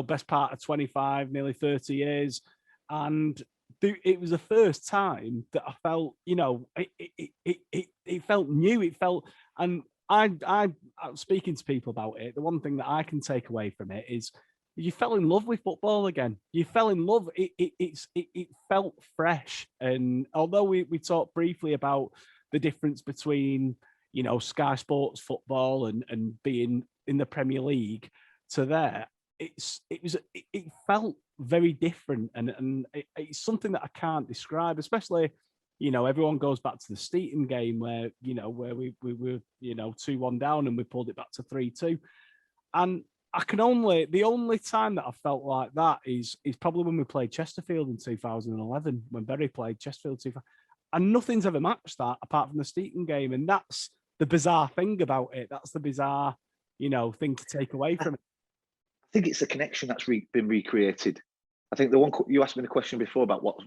Best part of 25, nearly 30 years. And it was the first time that I felt, it felt new. It felt, and I was speaking to people about it. The one thing that I can take away from it is you fell in love with football again. You fell in love. It felt fresh. And although we talked briefly about the difference between, Sky Sports football and being in the Premier League to there, it felt very different, and it's something that I can't describe. Especially, everyone goes back to the Steeton game where we were 2-1 down and we pulled it back to 3-2, and the only time that I felt like that is probably when we played Chesterfield in 2011 when Bury played Chesterfield 2000, and nothing's ever matched that apart from the Steeton game, and that's the bizarre thing about it. That's the bizarre thing to take away from it. I think it's a connection that's been recreated. I think the one you asked me the question before about what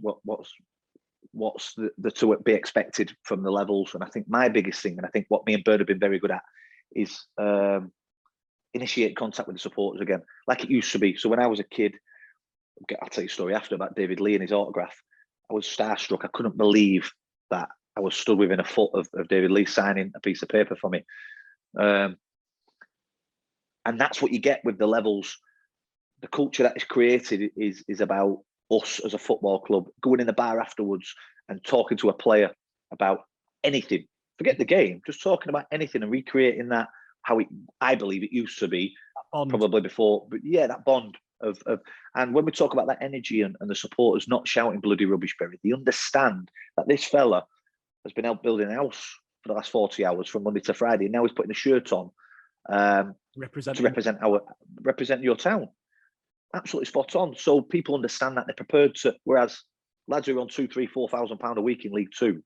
what's the to be expected from the levels. And I think my biggest thing, and I think what me and Bird have been very good at, is initiate contact with the supporters again, like it used to be. So when I was a kid, I'll tell you a story after about David Lee and his autograph. I was starstruck. I couldn't believe that I was stood within a foot of David Lee signing a piece of paper for me. And that's what you get with the levels. The culture that is created is about us as a football club going in the bar afterwards and talking to a player about anything. Forget the game, just talking about anything and recreating that how I believe it used to be, probably before. But yeah, that bond of and when we talk about that energy and the supporters not shouting bloody rubbish, Berry, they understand that this fella has been out building a house for the last 40 hours from Monday to Friday, and now he's putting a shirt on to represent your town. Absolutely spot on. So people understand that, they're prepared to. Whereas lads who are on £2,000, £3,000, £4,000 a week in League Two,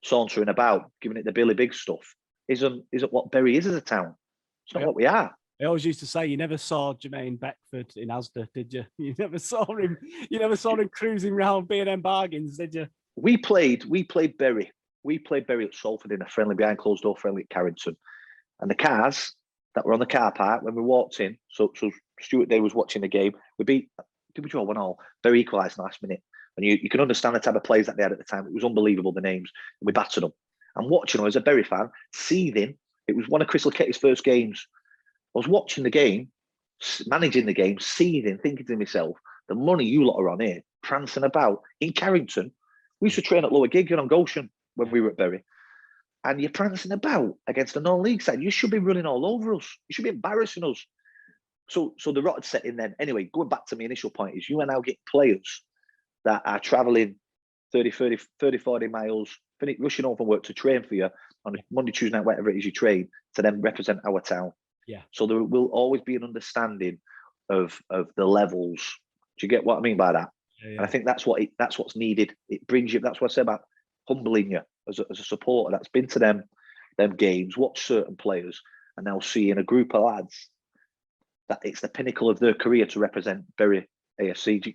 sauntering about, giving it the Billy Big stuff, isn't what Bury is as a town. It's not what we are. I always used to say, you never saw Jermaine Beckford in Asda, did you? You never saw him. You never saw him cruising around B&M bargains, did you? We played Bury. We played Bury at Salford in a friendly, behind closed door friendly at Carrington, and the cars that were on the car park when we walked in. So Stuart Day was watching the game. Did we draw 1-1? Bury equalised in the last minute. And you can understand the type of players that they had at the time. It was unbelievable, the names. And we battered them. I'm watching them as a Bury fan, seething. It was one of Chris Leketti's first games. I was watching the game, managing the game, seething, thinking to myself, the money you lot are on here, prancing about in Carrington. We used to train at Lower Giggan on Goshen when we were at Bury. And you're prancing about against a non-league side. You should be running all over us. You should be embarrassing us. So the rot had set in then. Anyway, going back to my initial point is you are now getting players that are travelling 30, 40 miles, rushing home from work to train for you on Monday, Tuesday night, whatever it is you train, to then represent our town. Yeah. So there will always be an understanding of the levels. Do you get what I mean by that? Yeah. And I think that's what's needed. It brings you. That's what I say about humbling you as a supporter that's been to them games, watched certain players, and now seeing a group of lads that it's the pinnacle of their career to represent Bury AFC. Do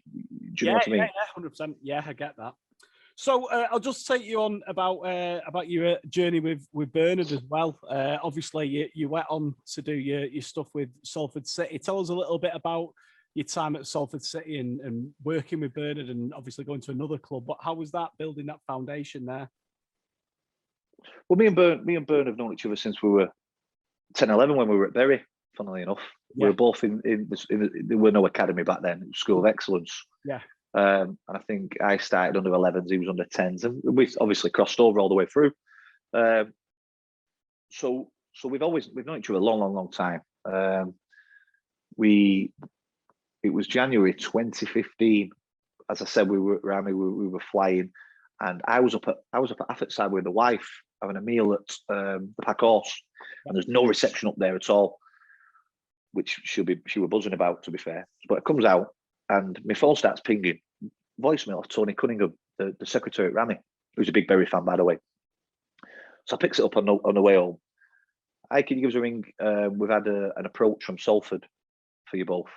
you know what I mean? Yeah, 100%. Yeah, I get that. So I'll just take you on about your journey with Bernard as well. Obviously, you went on to do your stuff with Salford City. Tell us a little bit about your time at Salford City and working with Bernard, and obviously going to another club. But how was that, building that foundation there? Well, me and Bern have known each other since we were 10, 11 when we were at Bury. Funnily enough, we were both in there were no academy back then. It was School of Excellence. Yeah. And I think I started under 11s, he was under 10s, and we obviously crossed over all the way through. So we've known each other a long time. It was January 2015. As I said, we were at Rammy, we were flying, and I was up at Affetside with the wife having a meal at the Pack Horse, and there's no reception up there at all, which she was buzzing about, to be fair. But it comes out, and my phone starts pinging. Voicemail of Tony Cunningham, the secretary at Rammy, who's a big Bury fan, by the way. So I picks it up on the way home. Hi, can you give us a ring? We've had an approach from Salford for you both.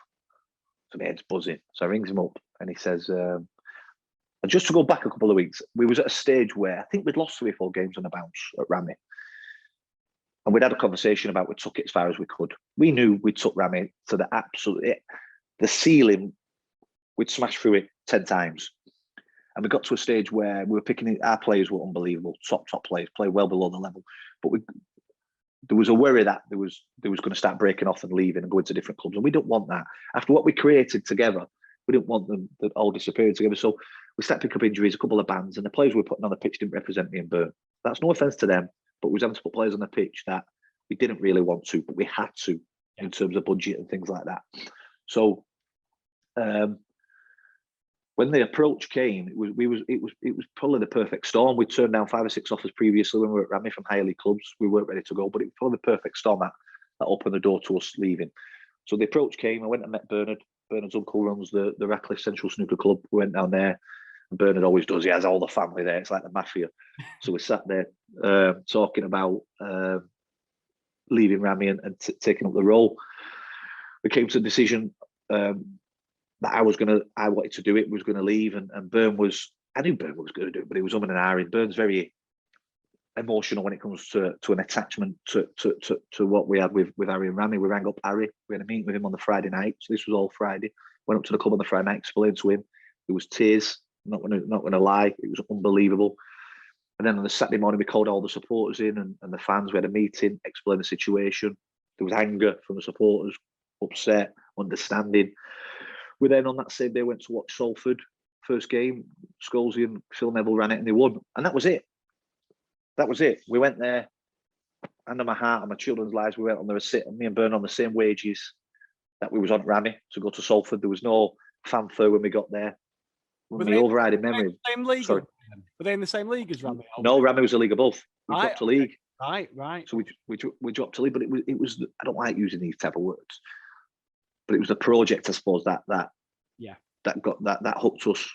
So my head's buzzing. So I rings him up, and he says, and just to go back a couple of weeks, we was at a stage where I think we'd lost 3 or 4 games on the bounce at Rammy. And we'd had a conversation about we took it as far as we could. We knew we took Rammy to the ceiling. We'd smashed through it 10 times. And we got to a stage where we were picking, our players were unbelievable, top players, play well below the level. But there was a worry that there was going to start breaking off and leaving and going to different clubs. And we didn't want that. After what we created together, we didn't want them to all disappear together. So we started picking up injuries, a couple of bands, and the players we were putting on the pitch didn't represent me and Bern. That's no offence to them, but we was having to put players on the pitch that we didn't really want to, but we had to in terms of budget and things like that. So when the approach came, it was probably the perfect storm. We turned down 5 or 6 offers previously when we were at Rammy from higher league clubs. We weren't ready to go, but it was probably the perfect storm that opened the door to us leaving. So the approach came. I went and met Bernard. Bernard's uncle runs the Ratcliffe Central Snooker Club. We went down there, and Bernard always does. He has all the family there. It's like the mafia. So we sat there talking about leaving Rammy and taking up the role. We came to the decision that I wanted to do it, was going to leave, and Bern was I knew Byrne was going to do it, but he was umming and ahhing. Byrne's very emotional when it comes to an attachment to what we had with Harry and Rammy. We rang up Harry. We had a meeting with him on the Friday night. So this was all Friday. Went up to the club on the Friday night, explained to him. There was tears. Not gonna lie, it was unbelievable. And then on the Saturday morning, we called all the supporters in and the fans. We had a meeting, explained the situation. There was anger from the supporters, upset, understanding. We then on that same day went to watch Salford first game. Scholesy and Phil Neville ran it and they won, and that was it. That was it. We went there, hand on my heart and my children's lives. We went on there, me and Byrne on the same wages that we was on at Rammy to go to Salford. There was no fanfare when we got there. Were the overriding memory. The same league? Sorry. Were they in the same league as Rammy? No, Rammy was a league above. We dropped a league. Right. So we dropped a league, but it was. I don't like using these type of words, but it was the project, I suppose, that hooked us.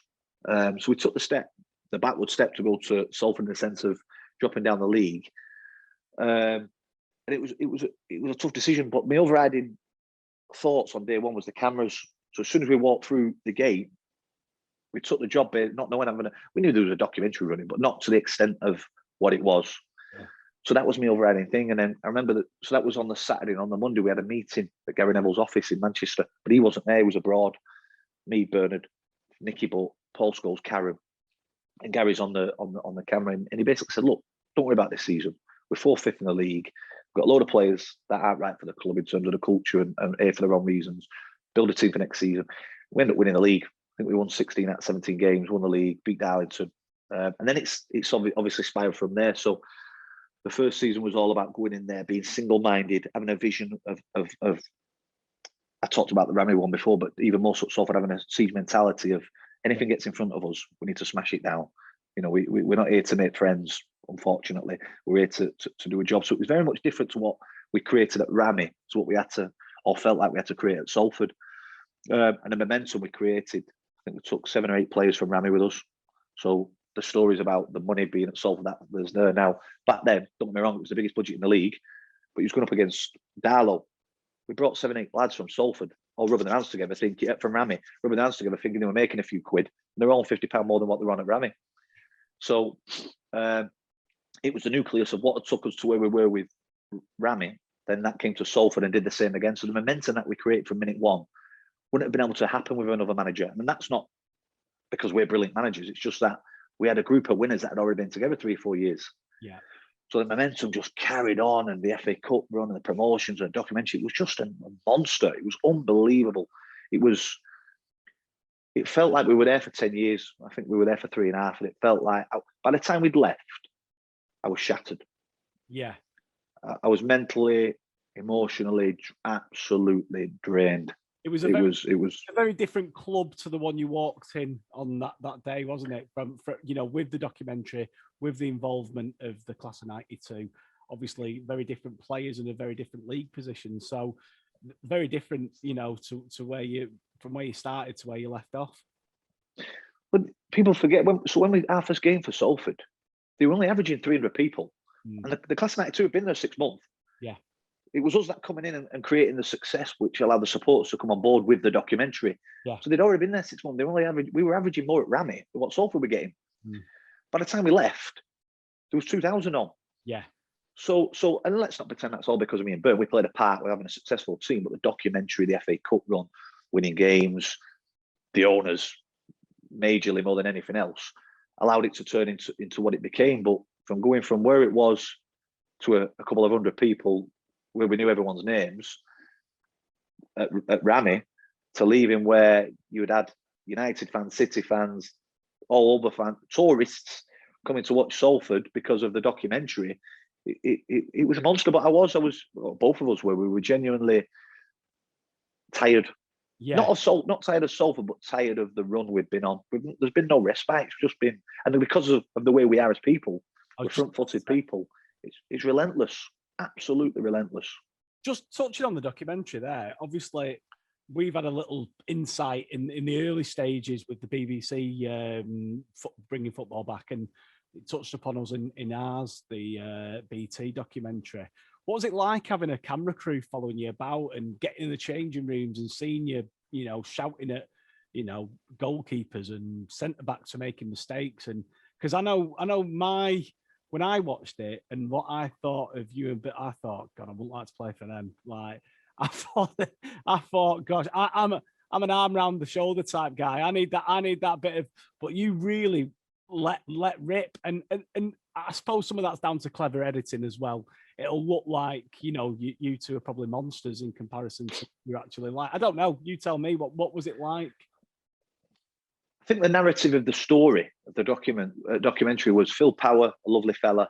So we took the backward step to go to Salford in the sense of dropping down the league, and it was a tough decision. But my overriding thoughts on day one was the cameras. So as soon as we walked through the gate, we took the job, not knowing we knew there was a documentary running, but not to the extent of what it was. Yeah. So that was my overriding thing. And then I remember that. So that was on the Saturday, and on the Monday we had a meeting at Gary Neville's office in Manchester, but he wasn't there. He was abroad. Me, Bernard, Nicky Butt, Paul Scholes, Karen, and Gary's on the camera, and he basically said, "Look, don't worry about this season. We're 4th, 5th in the league. We've got a load of players that aren't right for the club in terms of the culture and here for the wrong reasons. Build a team for next season." We ended up winning the league. I think we won 16 out of 17 games, won the league, beat Darlington, and then it's obviously spiraled from there. So the first season was all about going in there, being single-minded, having a vision of. I talked about the Rammy one before, but even more so for having a siege mentality of anything gets in front of us, we need to smash it down. You know, we're not here to make friends, unfortunately. We're here to do a job. So it was very much different to what we created at Rammy, to what we had to, or felt like we had to create at Salford. And the momentum we created, I think we took 7 or 8 players from Rammy with us. So the stories about the money being at Salford, that there's there now. Back then, don't get me wrong, it was the biggest budget in the league, but he was going up against Darlow. We brought 7, 8 lads from Salford, all rubbing their hands together, from Rammy, rubbing their hands together, thinking they were making a few quid. And they're all £50 more than what they're on at Rammy. So it was the nucleus of what had took us to where we were with Rammy. Then that came to Salford and did the same again. So the momentum that we created from minute one wouldn't have been able to happen with another manager. And that's not because we're brilliant managers. It's just that we had a group of winners that had already been together 3 or 4 years. Yeah. So the momentum just carried on, and the FA Cup run and the promotions and the documentary, it was just a monster. It was unbelievable. It felt like we were there for 10 years. I think we were there for 3.5. And it felt like by the time we'd left, I was shattered. Yeah. I was mentally, emotionally, absolutely drained. It was a very different club to the one you walked in on that day, wasn't it? From with the documentary, with the involvement of the class of '92, obviously very different players in a very different league position. So very different, to where from where you started to where you left off. But people forget when our first game for Salford, they were only averaging 300 people, and the class of '92 had been there 6 months. Yeah. It was us that coming in and creating the success, which allowed the supporters to come on board with the documentary. Yeah. So they'd already been there 6 months. We were averaging more at Rammy than what Salford were getting. By the time we left, there was 2,000 on. Yeah. So, and let's not pretend that's all because of me and Byrne. We played a part. We're having a successful team, but the documentary, the FA Cup run, winning games, the owners, majorly more than anything else, allowed it to turn into what it became. But from going from where it was to a couple of hundred people, where we knew everyone's names at Rammy, to leaving where you had United fans, City fans, all over fans, tourists coming to watch Salford because of the documentary. It was a monster, but both of us were. We were genuinely tired. Yeah. Not tired of Salford, but tired of the run we've been on. There's been no respite. It's just been, and because of the way we are as people, we're front-footed people. It's relentless. Absolutely relentless. Just touching on the documentary there, obviously we've had a little insight in the early stages with the BBC bringing football back, and it touched upon us in ours, the BT documentary. What was it like having a camera crew following you about and getting in the changing rooms and seeing you, shouting at goalkeepers and centre backs are making mistakes. And because I know when I watched it and what I thought of you, but I thought, God, I wouldn't like to play for them. Like I thought, gosh, I'm an arm round the shoulder type guy. I need that bit of, but you really let rip. And I suppose some of that's down to clever editing as well. It'll look like, you two are probably monsters in comparison to you're actually like. I don't know. You tell me, what was it like? I think the narrative of the story of the documentary was Phil Power, a lovely fella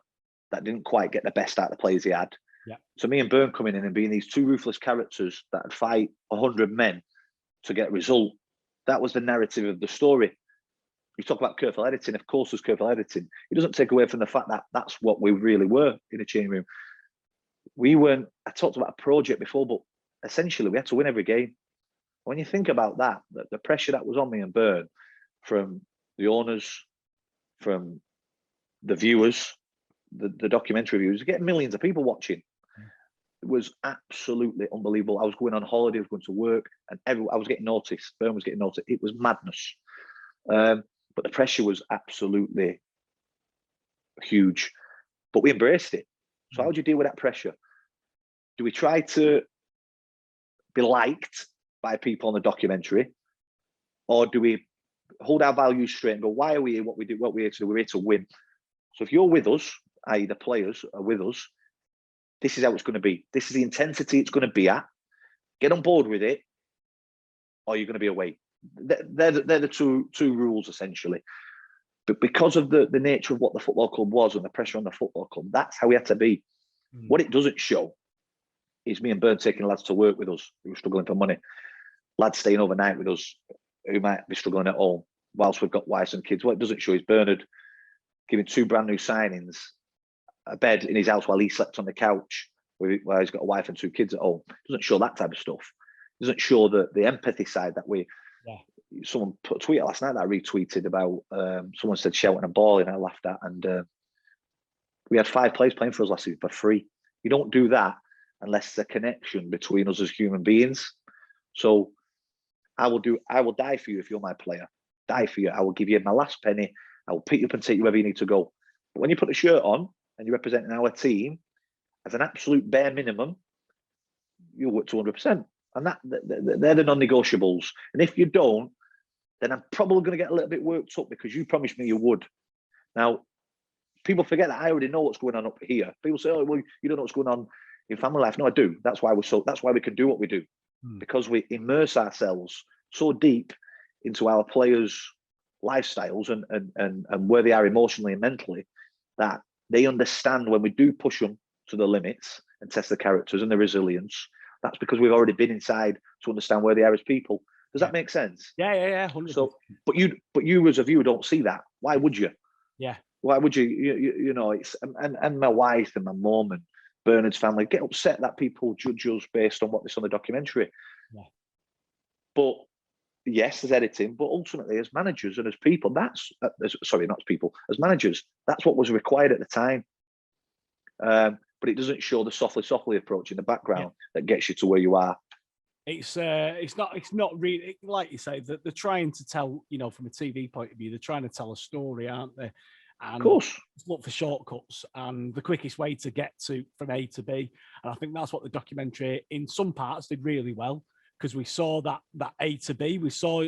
that didn't quite get the best out of the players he had. Yeah. So me and Byrne coming in and being these two ruthless characters that would fight 100 men to get a result. That was the narrative of the story. You talk about careful editing. Of course, there's careful editing. It doesn't take away from the fact that that's what we really were in a changing room. We weren't. I talked about a project before, but essentially we had to win every game. When you think about that, the pressure that was on me and Byrne, from the owners, from the viewers, the documentary viewers, getting millions of people watching. It was absolutely unbelievable. I was going on holiday, I was going to work, and I was getting noticed. Byrne was getting noticed. It was madness. But the pressure was absolutely huge. But we embraced it. So how do you deal with that pressure? Do we try to be liked by people on the documentary? Or do we hold our values straight and go, why are we here? What we're here to do? We're here to win. So if you're with us, i.e. the players are with us, this is how it's going to be. This is the intensity it's going to be at. Get on board with it, or you're going to be away. They're the two rules, essentially. But because of the nature of what the football club was and the pressure on the football club, that's how we had to be. What it doesn't show is me and Byrne taking lads to work with us who were struggling for money. Lads staying overnight with us who might be struggling at home whilst we've got wives and kids. What it doesn't show is Bernard giving two brand new signings a bed in his house while he slept on the couch while he's got a wife and two kids at home. It doesn't show that type of stuff. It doesn't show the empathy side that we... Yeah. Someone put a tweet last night that I retweeted about, someone said shouting a ball and I laughed at, and we had 5 players playing for us last season for free. You don't do that unless there's a connection between us as human beings. So I will die for you if you're my player. Die for you. I will give you my last penny. I will pick you up and take you wherever you need to go. But when you put a shirt on and you're representing our team, as an absolute bare minimum, you'll work 200%. And they're the non-negotiables. And if you don't, then I'm probably going to get a little bit worked up because you promised me you would. Now, people forget that I already know what's going on up here. People say, "Oh, well, you don't know what's going on in family life." No, I do. That's why we can do what we do, because we immerse ourselves so deep into our players' lifestyles and where they are emotionally and mentally, that they understand when we do push them to the limits and test the characters and the resilience. That's because we've already been inside to understand where they are as people. Does that make sense? Yeah. 100%. So, but you as a viewer don't see that. Why would you? Yeah. Why would you? You know, it's and my wife and my mum and Bernard's family get upset that people judge us based on what they saw in the documentary. Yeah. But yes, there's editing, but ultimately, as managers and as people, not as people, as managers, that's what was required at the time. But it doesn't show the softly approach in the background that gets you to where you are. It's not really, like you say, that they're trying to tell, from a TV point of view, they're trying to tell a story, aren't they? And of course, look for shortcuts and the quickest way to get from A to B. And I think that's what the documentary, in some parts, did really well, because we saw that A to B. We saw,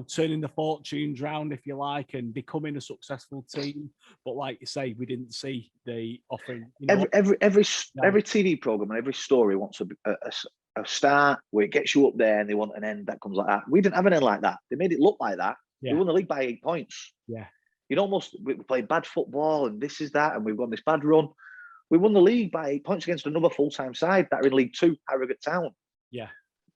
turning the fortunes round, if you like, and becoming a successful team. But like you say, we didn't see the offering. Every TV program and every story wants a start where it gets you up there, and they want an end that comes like that. We didn't have an end like that. They made it look like that. Yeah. We won the league by 8 points. Yeah. We played bad football and this is that, and we've won this bad run. We won the league by 8 points against another full-time side that are in League 2, Harrogate Town. Yeah.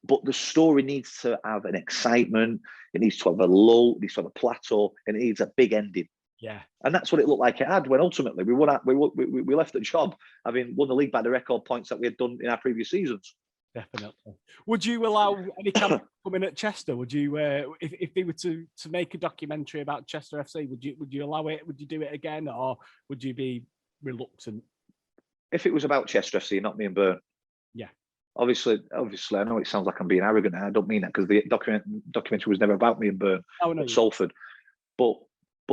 But the story needs to have an excitement. It needs to have a lull. It needs to have a plateau, and it needs a big ending. Yeah. And that's what it looked like it had when ultimately we left the job having won the league by the record points that we had done in our previous seasons. Definitely. Would you allow any camera come in at Chester? Would you, if they were to make a documentary about Chester FC, would you allow it? Would you do it again, or would you be reluctant? If it was about Chester FC, not me and Byrne. Yeah. obviously, I know it sounds like I'm being arrogant. I don't mean that, because the documentary was never about me and Burn at Salford. But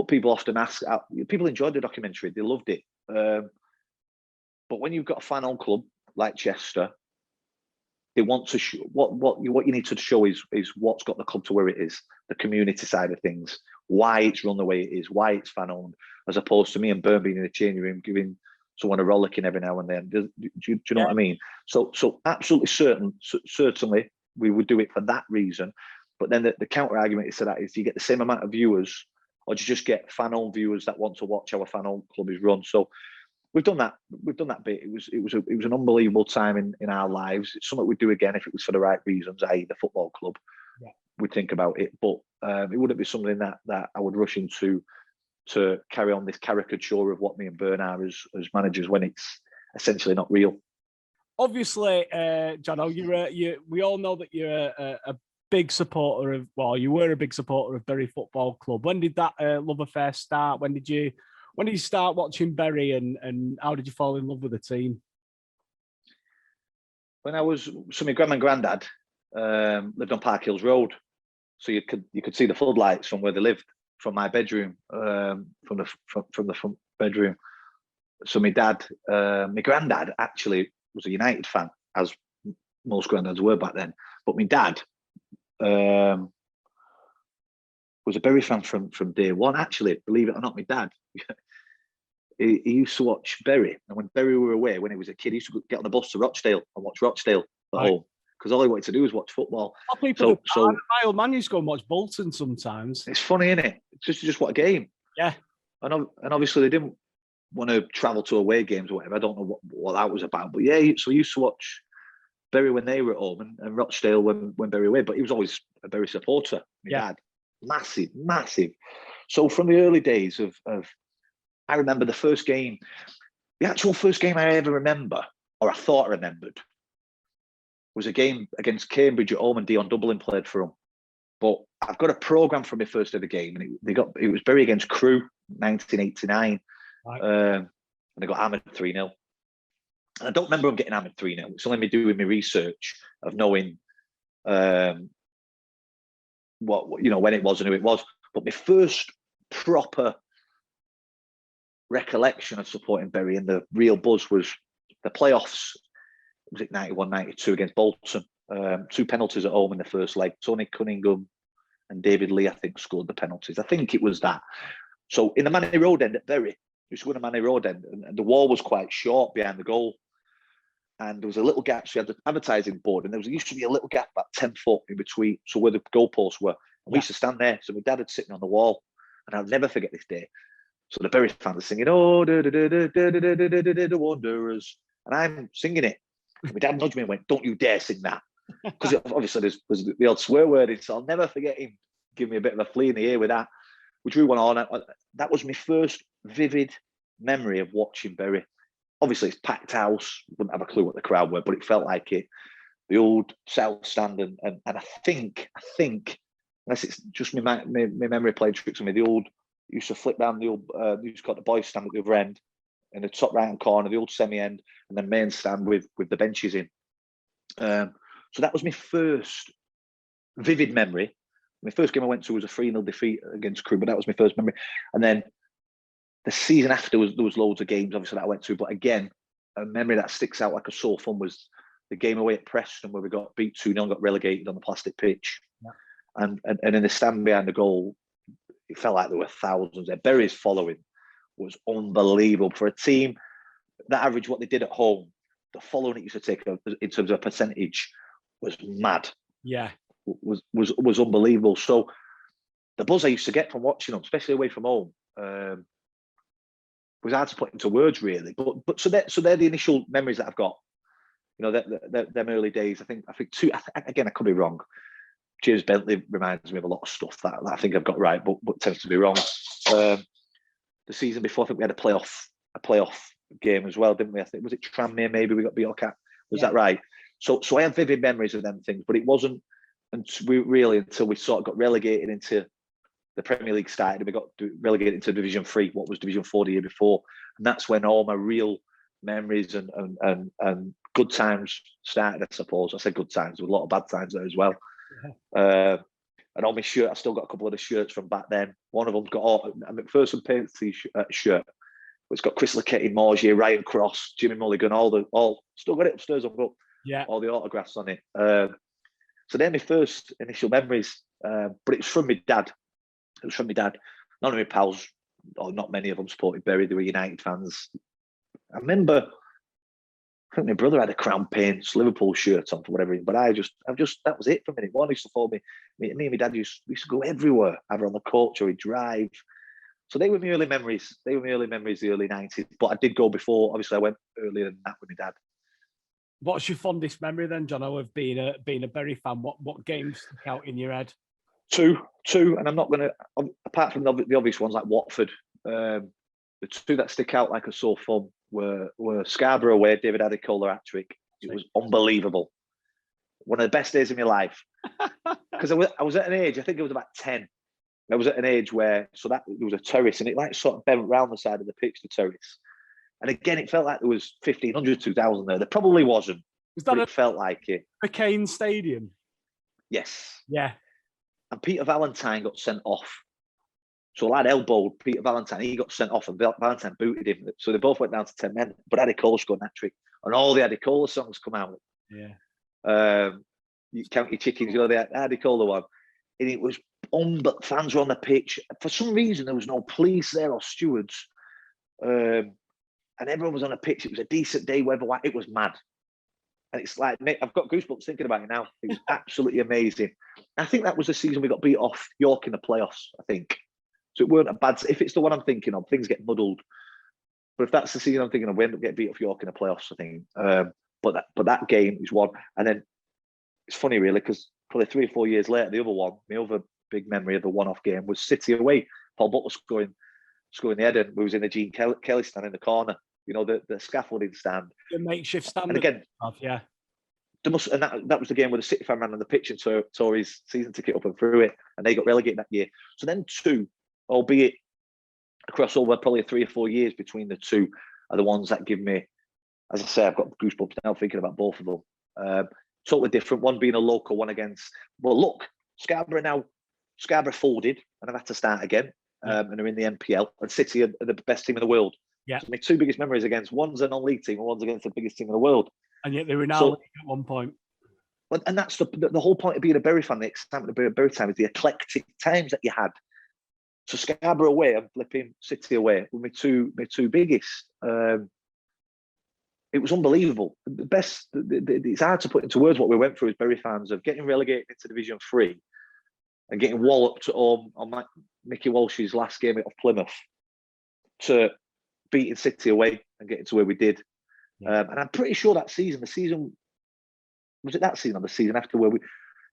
people often ask. People enjoyed the documentary. They loved it. But when you've got a fan-owned club like Chester, they want to show what you need to show is what's got the club to where it is, the community side of things, why it's run the way it is, why it's fan-owned, as opposed to me and Burn being in the changing room giving someone a rollicking every now and then. Do you know what I mean? So absolutely certainly we would do it for that reason. But then the counter argument to that is, do you get the same amount of viewers, or do you just get fan-owned viewers that want to watch how a fan-owned club is run? So we've done that bit. It was an unbelievable time in our lives. It's something we'd do again if it was for the right reasons, i.e. the football club. Yeah. We'd think about it, but it wouldn't be something that I would rush into to carry on this caricature of what me and Burn are as managers, when it's essentially not real. Obviously, Jonno, we all know that you're a big supporter of, well, you were a big supporter of Bury Football Club. When did that love affair start? When did you start watching Bury, and how did you fall in love with the team? So my grandma and granddad lived on Park Hills Road, so you could see the floodlights from where they lived, from my bedroom, from the front bedroom. So my granddad actually was a United fan, as most granddads were back then. But my dad was a Bury fan from day one. Actually, believe it or not, my dad he used to watch Bury, and when Bury were away, when he was a kid, he used to get on the bus to Rochdale and watch Rochdale at home, because all he wanted to do was watch football. So my old man used to go and watch Bolton sometimes. It's funny, isn't it? Just what a game. Yeah. And obviously they didn't want to travel to away games or whatever. I don't know what that was about. But yeah, so he used to watch Bury when they were at home, and Rochdale when Bury were away. But he was always a Bury supporter. My dad. Massive. So from the early days of I remember the actual first game I ever remember, or I thought I remembered, was a game against Cambridge at home, and Dion Dublin played for them. But I've got a programme from my first ever game, and it was Bury against Crewe, 1989. Right. And they got hammered 3-0. And I don't remember them getting hammered 3-0. It's only me doing my research of knowing what when it was and who it was. But my first proper recollection of supporting Bury and the real buzz was the playoffs. Was it 91-92 against Bolton? 2 penalties at home in the first leg. Tony Cunningham and David Lee, I think, scored the penalties. I think it was that. So in the Manny Road end at Bury, used to go to Manny Road end, and the wall was quite short behind the goal. And there was a little gap. So you had the advertising board, and there used to be a little gap about 10 foot in between, so where the goalposts were. And we used to stand there. So my dad had sitting on the wall, and I'll never forget this day. So the Bury fans are singing, "Oh, the Wanderers," and I'm singing it. And my dad nudged me and went, "Don't you dare sing that," because obviously there's the odd swear word in. So I'll never forget him giving me a bit of a flea in the ear with that. We drew one on. That was my first vivid memory of watching Bury. Obviously, it's packed house. Wouldn't have a clue what the crowd were, but it felt like it. The old South Stand, and I think, unless it's just my memory playing tricks on me, the old used to flip down the old, used to call it the boys' stand at the other end, in the top right hand corner, the old semi-end, and then main stand with the benches in. So that was my first vivid memory. My first game I went to was a 3-0 defeat against Crewe, but that was my first memory. And then the season after, there was loads of games, obviously, that I went to. But again, a memory that sticks out like a sore thumb was the game away at Preston, where we got beat 2-0 and got relegated on the plastic pitch. Yeah. And in the stand behind the goal, it felt like there were thousands there. Bury's following was unbelievable. For a team that averaged what they did at home, the following it used to take in terms of percentage was mad. Yeah. Was unbelievable. So the buzz I used to get from watching them, especially away from home, was hard to put into words, really. But so they're the initial memories that I've got. Them early days. I think two. Again, I could be wrong. James Bentley reminds me of a lot of stuff that I think I've got right, but tends to be wrong. The season before, I think we had a playoff game as well, didn't we? I think, was it Tranmere? Maybe we got beat or cap. Was that right? So I have vivid memories of them things, but it wasn't until we sort of got relegated into the Premier League started, and we got relegated into Division 3, what was Division 4 the year before, and that's when all my real memories and good times started, I suppose. I said good times, there were a lot of bad times there as well. Yeah. And on my shirt, I still got a couple of the shirts from back then. One of them's got a McPherson Paints shirt. It's got Chris Laketti, Morgier, Ryan Cross, Jimmy Mulligan, all still got it upstairs. I've got all the autographs on it. So they're my first initial memories. But it was from my dad. None of my pals, or not many of them, supported Bury. They were United fans. I remember, I think my brother had a Crown Paints Liverpool shirt on for whatever, but that was it for me. One used to follow me. Me and my dad used to go everywhere, either on the coach or he'd drive. So they were my early memories. The early 90s. But I did go before. Obviously, I went earlier than that with my dad. What's your fondest memory then, Jonno, of being a Bury fan? What games stick out in your head? Two, and I'm not going to, apart from the obvious ones like Watford, the two that stick out like are so fun were Scarborough away, David Adicola hat-trick. It was unbelievable. One of the best days of my life. Because I was at an age, I think it was about 10. I was at an age where, so that there was a terrace and it like sort of bent round the side of the pitch, the terrace. And again, it felt like there was 1,500, 2,000 there. There probably wasn't. It felt like it. Hurricane Stadium? Yes. Yeah. And Peter Valentine got sent off. So a lad elbowed Peter Valentine. He got sent off and Valentine booted him. So they both went down to 10 men. But Adicola scored that trick. And all the Adicola songs come out. Yeah. You count your chickens, the Adicola one. And it was but fans were on the pitch. For some reason, there was no police there or stewards. And everyone was on the pitch. It was a decent day, weather. It was mad. And it's like, mate, I've got goosebumps thinking about it now. It was absolutely amazing. I think that was the season we got beat off York in the playoffs, I think. So it weren't a bad, if it's the one I'm thinking of, things get muddled. But if that's the season I'm thinking of, we end up getting beat off York in the playoffs, I think. But that game is one. And then it's funny, really, because probably 3 or 4 years later, the other one, my other big memory of the one-off game was City away. Paul Butler scoring the header. We was in the Gene Kelly stand in the corner. The scaffolding stand. The makeshift stand. And again, yeah. And that was the game where the City fan ran on the pitch and tore his season ticket up and threw it, and they got relegated that year. So then two, albeit across over probably 3 or 4 years between the two, are the ones that give me, as I say, I've got goosebumps now thinking about both of them. Totally different. One being a local, one against, well, look, Scarborough folded and I've had to start again. And they're in the NPL, and City are the best team in the world. Yeah. So my two biggest memories against, one's a non-league team and one's against the biggest team in the world. And yet they were in our league at one point. And that's the whole point of being a Bury fan, the excitement of being a Bury time, is the eclectic times that you had. So Scarborough away and flipping City away were my two biggest. It was unbelievable. The best. It's hard to put into words what we went through as Bury fans, of getting relegated into Division 3 and getting walloped at home on Mickey Walsh's last game of Plymouth, to beating City away and getting to where we did. Yeah. And I'm pretty sure that season, was it that season or the season after, where we,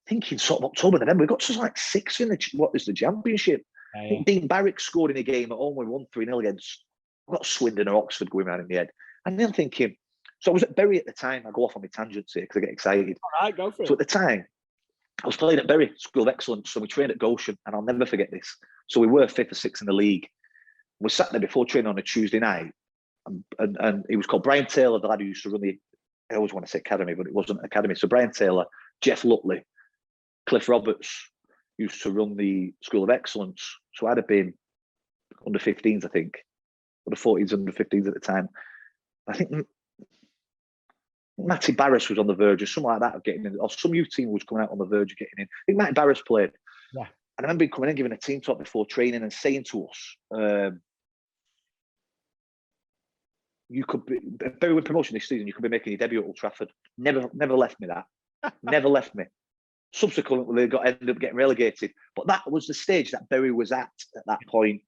thinking sort of October, November, we got to like 6th in the championship. Yeah. I think Dean Barrick scored in a game at home. We won 3-0 against, I've got Swindon or Oxford going around in the head. And then thinking, so I was at Bury at the time. I go off on my tangents here because I get excited. All right, go for it. So at the time, I was playing at Bury School of Excellence. So we trained at Goshen, and I'll never forget this. So we were 5th or 6th in the league. We sat there before training on a Tuesday night, and he was called Brian Taylor, the lad who used to run the, I always want to say academy, but it wasn't an academy. So Brian Taylor, Jeff Lutley, Cliff Roberts used to run the School of Excellence. So I'd have been under 15s, I think, under 14s, under 15s at the time. I think Matty Barris was on the verge, or something like that, of getting in, or some youth team was coming out on the verge of getting in. I think Matty Barris played. Yeah. And I remember him coming in, giving a team talk before training and saying to us, you could be, Bury with promotion this season, you could be making your debut at Old Trafford. Never left me that. Never left me. Subsequently, they ended up getting relegated. But that was the stage that Bury was at that point.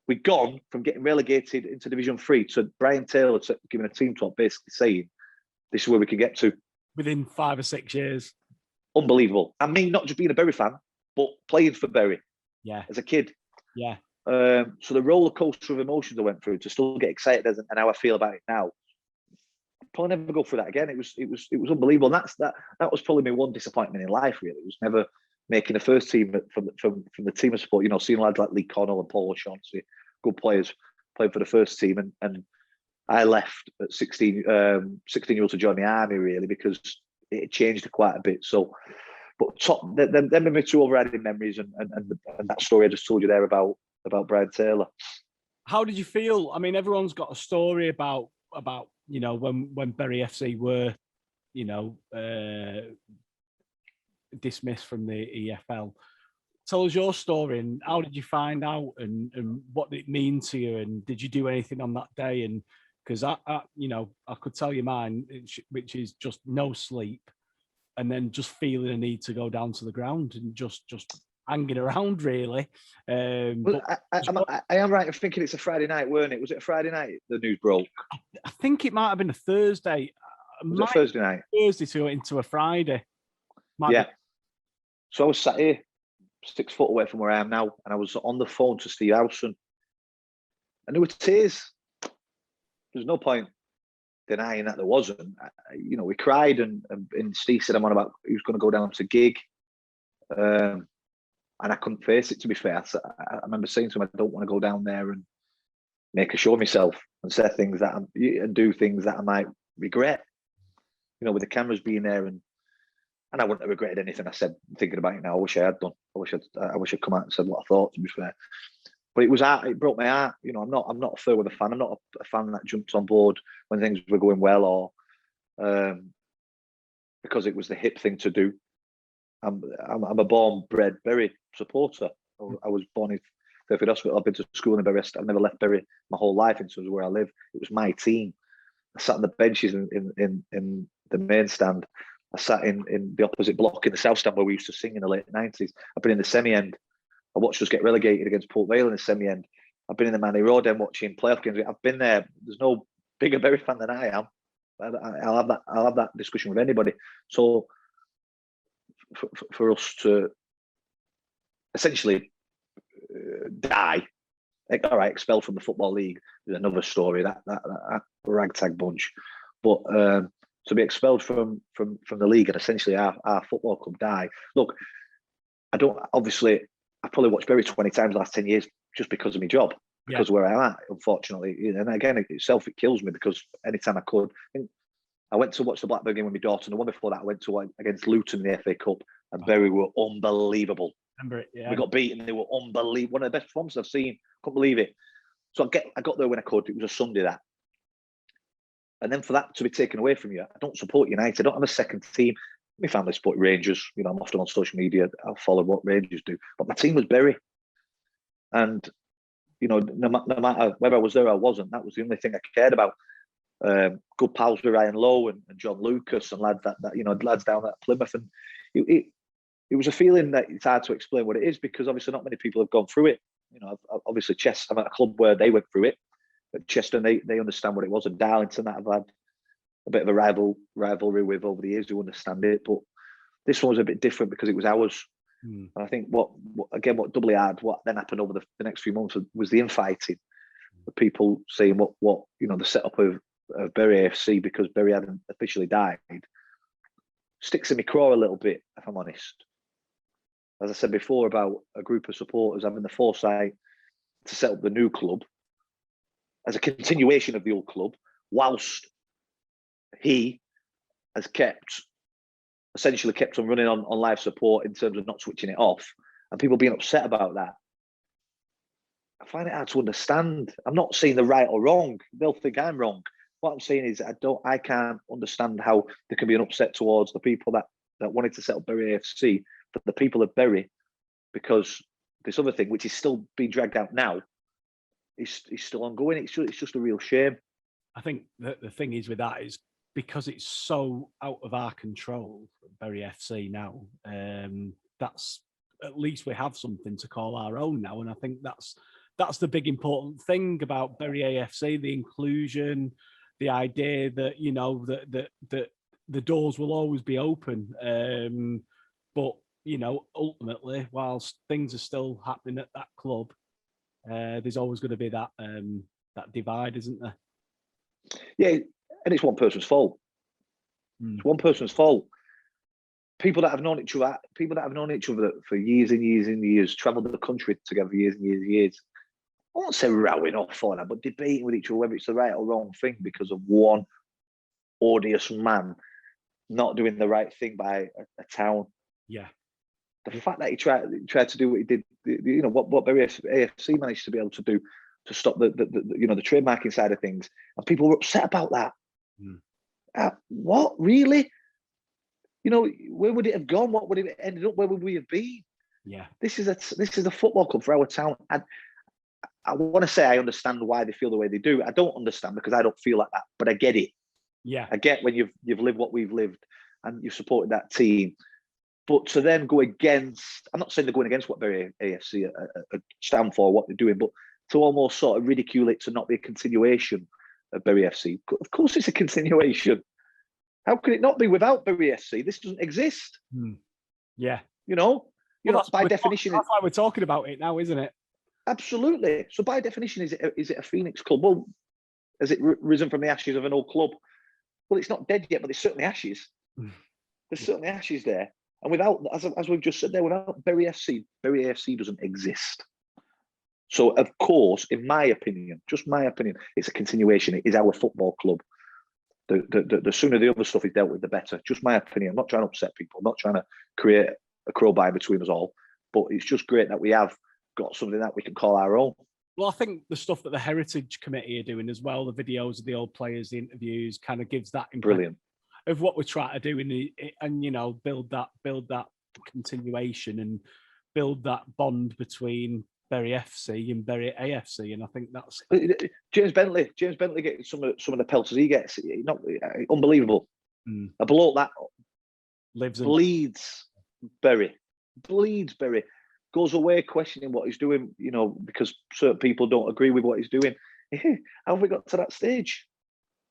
We'd gone from getting relegated into Division 3 to Brian Taylor giving a team talk, basically saying, this is where we can get to. Within 5 or 6 years. Unbelievable. I mean, not just being a Bury fan, but playing for Bury. Yeah. As a kid. Yeah. So the roller coaster of emotions I went through to still get excited and how I feel about it now. I'll probably never go through that again. It was unbelievable. And that was probably my one disappointment in life. Really, it was never making the first team from the team of support. You know, seeing lads like Lee Connell and Paul O'Shaughnessy, good players, playing for the first team, and I left at 16 year old to join the army, really, because it changed quite a bit. So, but them are my two overriding memories, and that story I just told you there about Brian Taylor. How did you feel? I mean, everyone's got a story about when Bury FC were dismissed from the EFL. Tell us your story, and how did you find out, and what did it mean to you, and did you do anything on that day? And because I could tell you mine, which is just no sleep, and then just feeling a need to go down to the ground and just hanging around, really. Well, I am right in thinking it's a Friday night, weren't it? Was it a Friday night the news broke? I think it might have been a Thursday. Was it Thursday night? Thursday into a Friday. Yeah. So I was sat here 6 foot away from where I am now, and I was on the phone to Steve Howson, and there were tears. There's no point denying that there wasn't. We cried, and Steve said I'm on about he was going to go down to gig, and I couldn't face it. To be fair, I remember saying to him, I don't want to go down there and make a show of myself and say things and do things that I might regret. With the cameras being there, and I wouldn't have regretted anything I said. Thinking about it now, I wish I had done. I wish I'd come out and said what I thought. To be fair, but it broke my heart. I'm not a fair weather fan. I'm not a fan that jumped on board when things were going well, or because it was the hip thing to do. I'm a born bred Bury supporter. I was born in Fairfield Hospital. I've been to school in Bury. I've never left Bury my whole life in terms of where I live. It was my team. I sat on the benches in the main stand. I sat in the opposite block in the south stand where we used to sing in the late 90s. I've been in the semi-end. I watched us get relegated against Port Vale in the semi-end. I've been in the Manny Road end watching playoff games. I've been there. There's no bigger Bury fan than I am. I'll have that discussion with anybody. So for us to essentially die, all right, expelled from the Football League is another story. That ragtag bunch, but to be expelled from the league and essentially our football club die. Look, I probably watched Bury 20 times the last 10 years just because of my job, because of where I'm at, unfortunately. And again, it kills me, because anytime I could. I went to watch the Blackburn game with my daughter, and the one before that I went to against Luton in the FA Cup, and Bury were unbelievable. Remember it, yeah. We got beaten, they were unbelievable. One of the best performances I've seen. Couldn't believe it. So I got there when I could. It was a Sunday, that. And then for that to be taken away from you, I don't support United. I don't have a second team. My family support Rangers. I'm often on social media. I'll follow what Rangers do. But my team was Bury. And, no matter whether I was there or I wasn't, that was the only thing I cared about. Good pals with Ryan Lowe and John Lucas and lads lads down at Plymouth. And it was a feeling that it's hard to explain what it is, because obviously not many people have gone through it. Obviously Chester, I'm at a club where they went through it. At Chester, they understand what it was, and Darlington that I've had a bit of a rivalry with over the years, who understand it. But this one was a bit different because it was ours. And I think what doubly hard, what then happened over the next few months was the infighting. The people saying what the setup of Bury AFC, because Bury hadn't officially died, sticks in my craw a little bit, if I'm honest. As I said before about a group of supporters having the foresight to set up the new club as a continuation of the old club, whilst he has essentially kept on running on live support in terms of not switching it off, and people being upset about that. I find it hard to understand. I'm not saying they're right or wrong. They'll think I'm wrong. What I'm saying is I can't understand how there can be an upset towards the people that wanted to set up Bury AFC, for the people of Bury, because this other thing, which is still being dragged out now, is still ongoing. It's just a real shame. I think the thing is with that is because it's so out of our control, Bury FC now, that's, at least we have something to call our own now. And I think that's the big important thing about Bury AFC, the inclusion, the idea that, that the doors will always be open. But, ultimately, whilst things are still happening at that club, there's always going to be that divide, isn't there? Yeah, and it's one person's fault. It's one person's fault. People that have known each other for years and years and years, travelled the country together for years and years and years. won't say rowing off on that, but debating with each other whether it's the right or wrong thing because of one odious man not doing the right thing by a town. Yeah. The fact that he tried to do what he did, what Bury AFC managed to be able to do to stop the trademarking side of things, and people were upset about that. What really? Where would it have gone? What would it have ended up? Where would we have been? Yeah. This is a football club for our town. And I want to say I understand why they feel the way they do. I don't understand because I don't feel like that, but I get it. Yeah. I get when you've lived what we've lived and you've supported that team. But to then go against, I'm not saying they're going against what Bury AFC stand for, what they're doing, but to almost sort of ridicule it to not be a continuation of Bury FC. Of course it's a continuation. How could it not be without Bury FC? This doesn't exist. Yeah. By definition. That's why we're talking about it now, isn't it? Absolutely. So by definition, is it a Phoenix club? Well, has it risen from the ashes of an old club? Well, it's not dead yet, but there's certainly ashes. There's certainly ashes there. And without, as we've just said there, without Bury AFC doesn't exist. So, of course, in my opinion, just my opinion, it's a continuation. It is our football club. The sooner the other stuff is dealt with, the better. Just my opinion. I'm not trying to upset people. I'm not trying to create a crowbar between us all. But it's just great that we have got something that we can call our own. Well, I think the stuff that the Heritage Committee are doing as well, the videos of the old players, the interviews, kind of gives that impression Brilliant of what we're trying to do and build that continuation and build that bond between Bury FC and Bury AFC. And I think that's James Bentley gets some of the pelters he gets. Unbelievable. A bloke that bleeds Bury, goes away questioning what he's doing, because certain people don't agree with what he's doing. How have we got to that stage?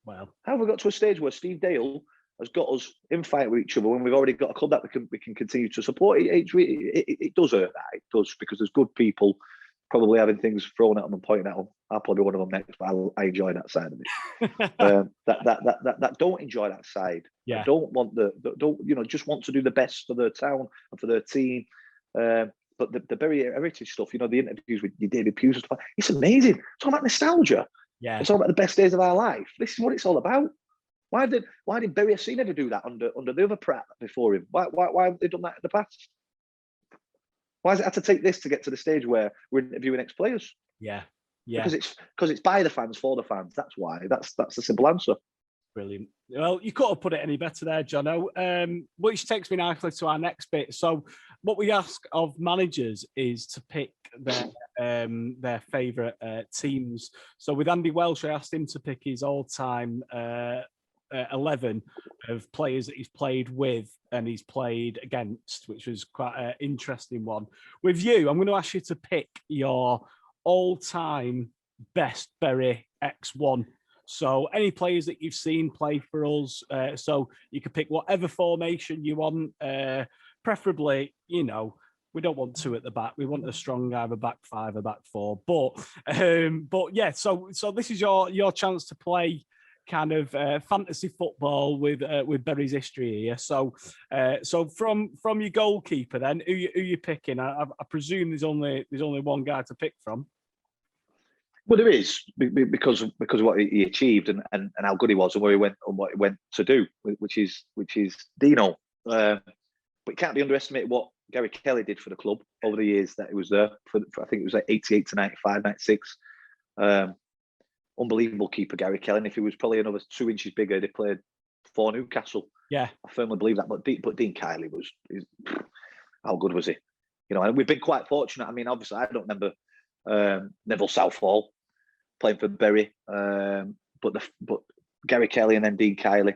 Well, how have we got to a stage where Steve Dale has got us in fight with each other when we've already got a club that we can continue to support? It does hurt that. It does, because there's good people probably having things thrown at them and pointing at them. I'll probably be one of them next, but I enjoy that side of it. that don't enjoy that side. Yeah. Don't want just want to do the best for their town and for their team. But the Bury Heritage stuff, the interviews with David Hughes and stuff, it's amazing. It's all about nostalgia. Yeah. It's all about the best days of our life. This is what it's all about. Why did Bury FC never do that under the other Pratt before him? Why have they done that in the past? Why has it had to take this to get to the stage where we're interviewing ex-players? Yeah. Because it's by the fans, for the fans. That's why. That's the simple answer. Brilliant. Well, you couldn't have put it any better there, Jonno. Which takes me nicely to our next bit. So, what we ask of managers is to pick their favourite teams. So, with Andy Welsh, I asked him to pick his all-time 11 of players that he's played with and he's played against, which was quite an interesting one. With you, I'm going to ask you to pick your all-time best Bury X1. So any players that you've seen play for us, so you can pick whatever formation you want, preferably, we don't want two at the back. We want a strong either back five or back four. But yeah, so this is your chance to play kind of fantasy football with Bury's history here. So from your goalkeeper, then who you picking? I presume there's only one guy to pick from. Well, there is, because of what he achieved and how good he was and where he went and what he went to do, which is Dino. But it can't be underestimated what Gary Kelly did for the club over the years that he was there. For I think it was like 88 to 95, 96. Unbelievable keeper, Gary Kelly. And if he was probably another 2 inches bigger, they played for Newcastle. Yeah, I firmly believe that. But Dean Kiley how good was he? And we've been quite fortunate. I mean, obviously, I don't remember Neville Southall playing for Bury, but Gary Kelly and then Dean Kiley,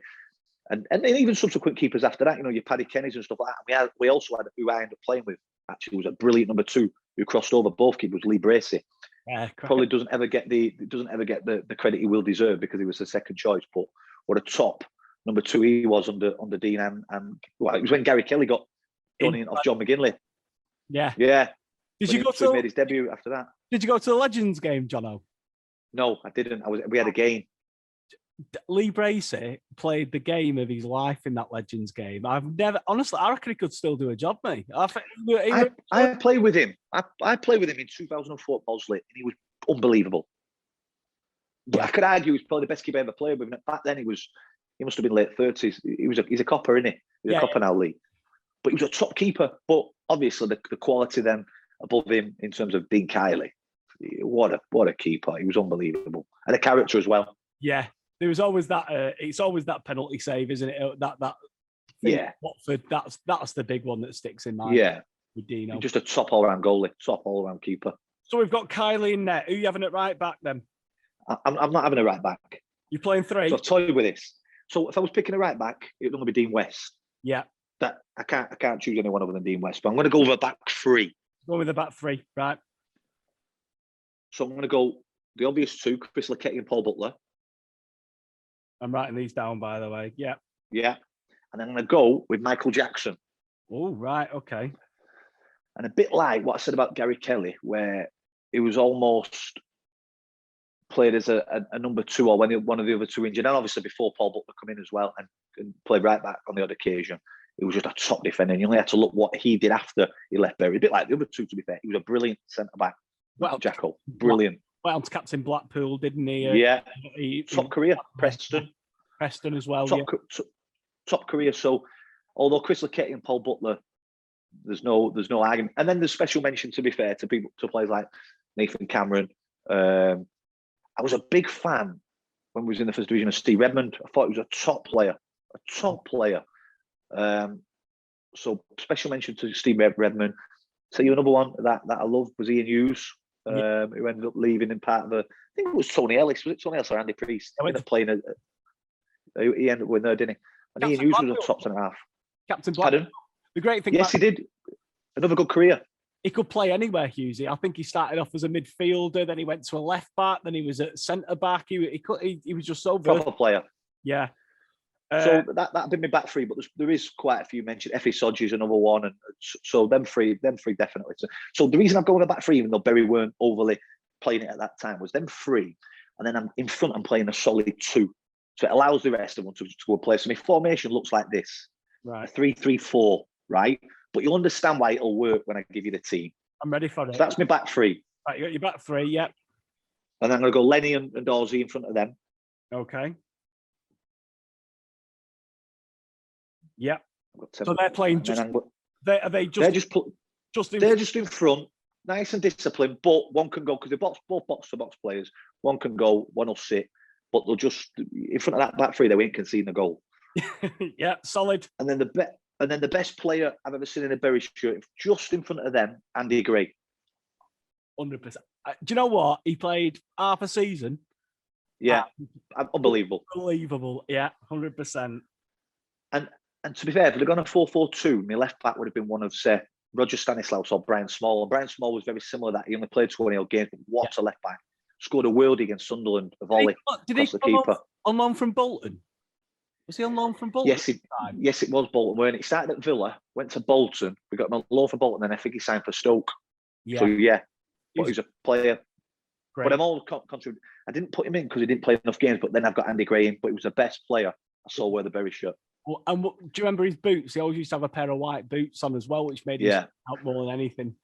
and even subsequent keepers after that. Your Paddy Kennys and stuff like that. We also had who I ended up playing with. Actually, was a brilliant number 2 who crossed over both keepers, Lee Bracey. Probably doesn't ever get the credit he will deserve because he was the second choice. But what a top number 2 he was under Dean and well, it was when Gary Kelly got done in off John McGinley. Yeah. Did you go to made his debut after that? Did you go to the Legends game, Jonno? No, I didn't. We had a game. Lee Bracey played the game of his life in that Legends game. Honestly, I reckon he could still do a job, mate. I played with him. I played with him in 2004 at Bosley, and he was unbelievable. But Yeah. I could argue he's probably the best keeper I ever played with. Back then, he must have been late 30s. He's a copper, isn't he? He's a copper now, Lee. But he was a top keeper. But obviously, the quality then above him in terms of Dean Kiley. What a keeper. He was unbelievable. And a character as well. Yeah. There was always that. It's always that penalty save, isn't it? That Yeah. Watford. That's the big one that sticks in mind. Yeah. With Dino. Just a top all-round goalie, top all-round keeper. So we've got Kiley in net. Who are you having at right back then? I'm not having a right back. You're playing 3. So I'll tell you with this. So if I was picking a right back, it would only be Dean West. Yeah. That I can't choose anyone other than Dean West. But I'm going to go with a back 3. Go with the back 3, right? So I'm going to go the obvious 2, Chris Leckett and Paul Butler. I'm writing these down, by the way. Yeah. Yeah. And then I'm going to go with Michael Jackson. Oh, right. Okay. And a bit like what I said about Gary Kelly, where he was almost played as a number 2 or when one of the other 2 injured. And obviously before Paul Butler come in as well and played right back on the odd occasion. He was just a top defender. And you only had to look what he did after he left Bury. A bit like the other 2, to be fair. He was a brilliant centre-back. Well, Jackal. Brilliant. Well, to captain Blackpool, didn't he? Yeah. Top career. Preston as well. Top career. So, although Chris Leckett and Paul Butler, there's no argument. And then there's special mention, to be fair, to players like Nathan Cameron. I was a big fan when we was in the first division of Steve Redmond. I thought he was a top player. So special mention to Steve Redmond. So another one that I loved was Ian Hughes, who ended up leaving in part of I think it was Tony Ellis. Was it Tony Ellis or Andy Priest? He ended up playing. He ended up winning there, didn't he? And Captain Ian Hughes was a top centre half. Captain Blackpool. The great thing. Yes, he did. Another good career. He could play anywhere, Hughesy. I think he started off as a midfielder, then he went to a left back, then he was at centre back. He was just so proper player. Yeah. So that'd be my back 3, but there is quite a few mentioned. Effie Sodge is another one, and so them three definitely. So the reason I've gone with a back 3, even though Bury weren't overly playing it at that time, was them 3, and then I'm in front. I'm playing a solid 2, so it allows the rest of them to go play. So my formation looks like this: right, 3-3-4, right? But you'll understand why it'll work when I give you the team. I'm ready for it. So that's my back 3. Right, you got your back 3, yeah. And then I'm going to go Lenny and Dorsey in front of them. Okay. Yeah. So they're playing just. They're just in front, nice and disciplined. But one can go because they're both box-to-box players. One can go, one will sit, but they'll just in front of that back 3. They won't concede the goal. Yeah, solid. And then the best player I've ever seen in a Bury shirt, just in front of them, Andy Gray. 100%. Do you know what? He played half a season. Yeah, unbelievable. Unbelievable. Yeah, 100%. And to be fair, if they'd gone a 4-4-2, my left back would have been one of, say, Roger Stanislaus or Brian Small. And Brian Small was very similar to that. He only played 20 odd games, but what a left back. Scored a worldie against Sunderland, a volley. Did he come on loan from Bolton? Was he on loan from Bolton? Yes, it was Bolton. When he started at Villa, went to Bolton. We got him on loan from Bolton, and I think he signed for Stoke. Yeah. So, yeah. But he's a player. Great. But I'm all contributing. I didn't put him in because he didn't play enough games, but then I've got Andy Gray in. But he was the best player I saw wear the Bury shirt. Well, and do you remember his boots? He always used to have a pair of white boots on as well, which made him out more than anything.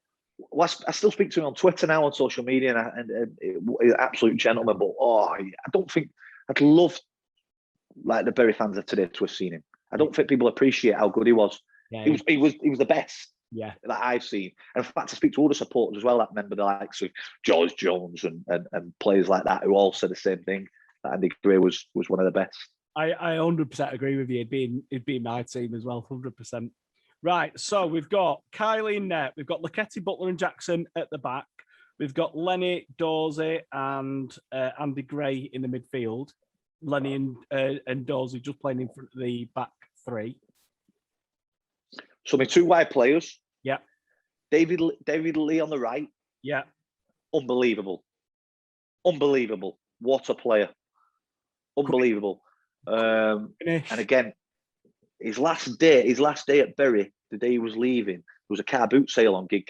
Well, I still speak to him on Twitter now, on social media, and he's an absolute gentleman. But I don't think I'd love like the Bury fans of today to have seen him. I don't think people appreciate how good he was. Yeah, he was the best. Yeah, that I've seen. And in fact, I speak to all the supporters as well that remember the likes of George Jones and players like that who all said the same thing. That Andy Gray was one of the best. I 100% agree with you. It'd be my team as well, 100%. Right, so we've got Kiley in net. We've got Leckett, Butler and Jackson at the back. We've got Lenny, Dorsey and Andy Gray in the midfield. Lenny and Dorsey just playing in front of the back 3. So my 2 wide players. Yeah. David Lee on the right. Yeah. Unbelievable. What a player. Unbelievable. And again, his last day at Bury, the day he was leaving, there was a car boot sale on the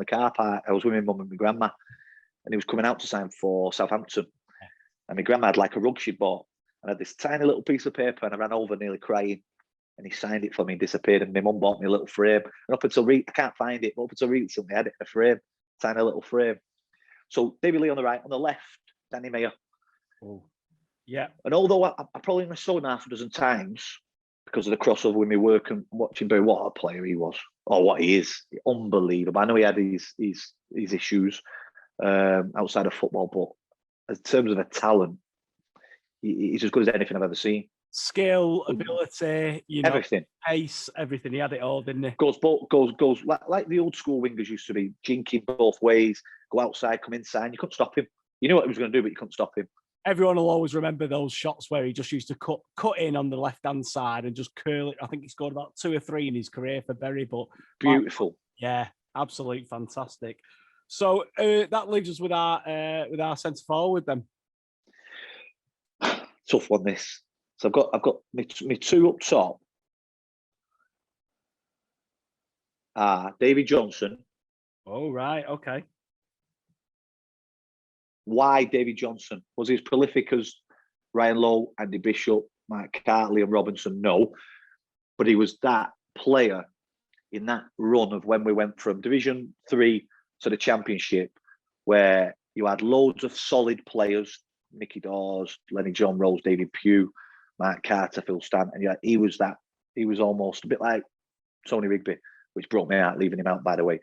car park. I was with my mum and my grandma, and he was coming out to sign for Southampton. And my grandma had like a rug she'd bought, and I had this tiny little piece of paper, and I ran over nearly crying. And he signed it for me and disappeared. And my mum bought me a little frame. And up until I can't find it, but up until recently, I had it in a frame, tiny little frame. So David Lee on the right, on the left, Danny Mayer. Oh, yeah. And although I probably only saw him half a dozen times because of the crossover with my work and watching Bury, what a player he was, or what he is, unbelievable. I know he had his issues outside of football, but in terms of a talent, he's as good as anything I've ever seen. Skill, ability, everything, pace, everything. He had it all, didn't he? Goes like the old school wingers used to be, jinking both ways, go outside, come inside. You couldn't stop him. You knew what he was going to do, but you couldn't stop him. Everyone will always remember those shots where he just used to cut in on the left-hand side and just curl it. I think he scored about 2 or 3 in his career for Bury, but beautiful. Yeah, absolutely fantastic. So that leaves us with our centre forward then. Tough one, this. So I've got my 2 up top. David Johnson. Oh, right, okay. Why David Johnson? Was he as prolific as Ryan Lowe, Andy Bishop, Mike Cartley and Robinson? No. But he was that player in that run of when we went from Division 3 to the Championship, where you had loads of solid players, Mickey Dawes, Lenny John Rose, David Pugh, Mark Carter, Phil Stanton. Yeah, he was almost a bit like Tony Rigby, which broke me out, leaving him out, by the way.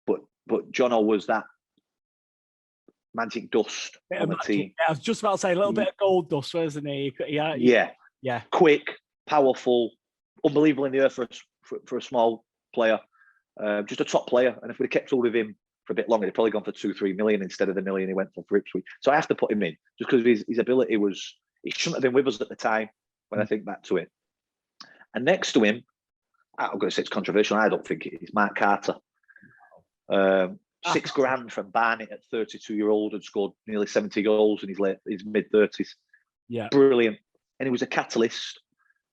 But Jonno was that magic dust on the team. Yeah, I was just about to say a little bit of gold dust, wasn't he? Yeah. Quick, powerful, unbelievable in the earth for a small player. Just a top player. And if we'd kept hold of him for a bit longer, he'd probably gone for 2-3 million instead of the million he went for Ipswich. So I have to put him in just because his ability was. He shouldn't have been with us at the time when I think back to it. And next to him, I'm going to say it's controversial. I don't think it is. Mark Carter. $6,000 from Barnet at 32-year-old and scored nearly 70 goals in his mid-30s. Yeah, brilliant. And he was a catalyst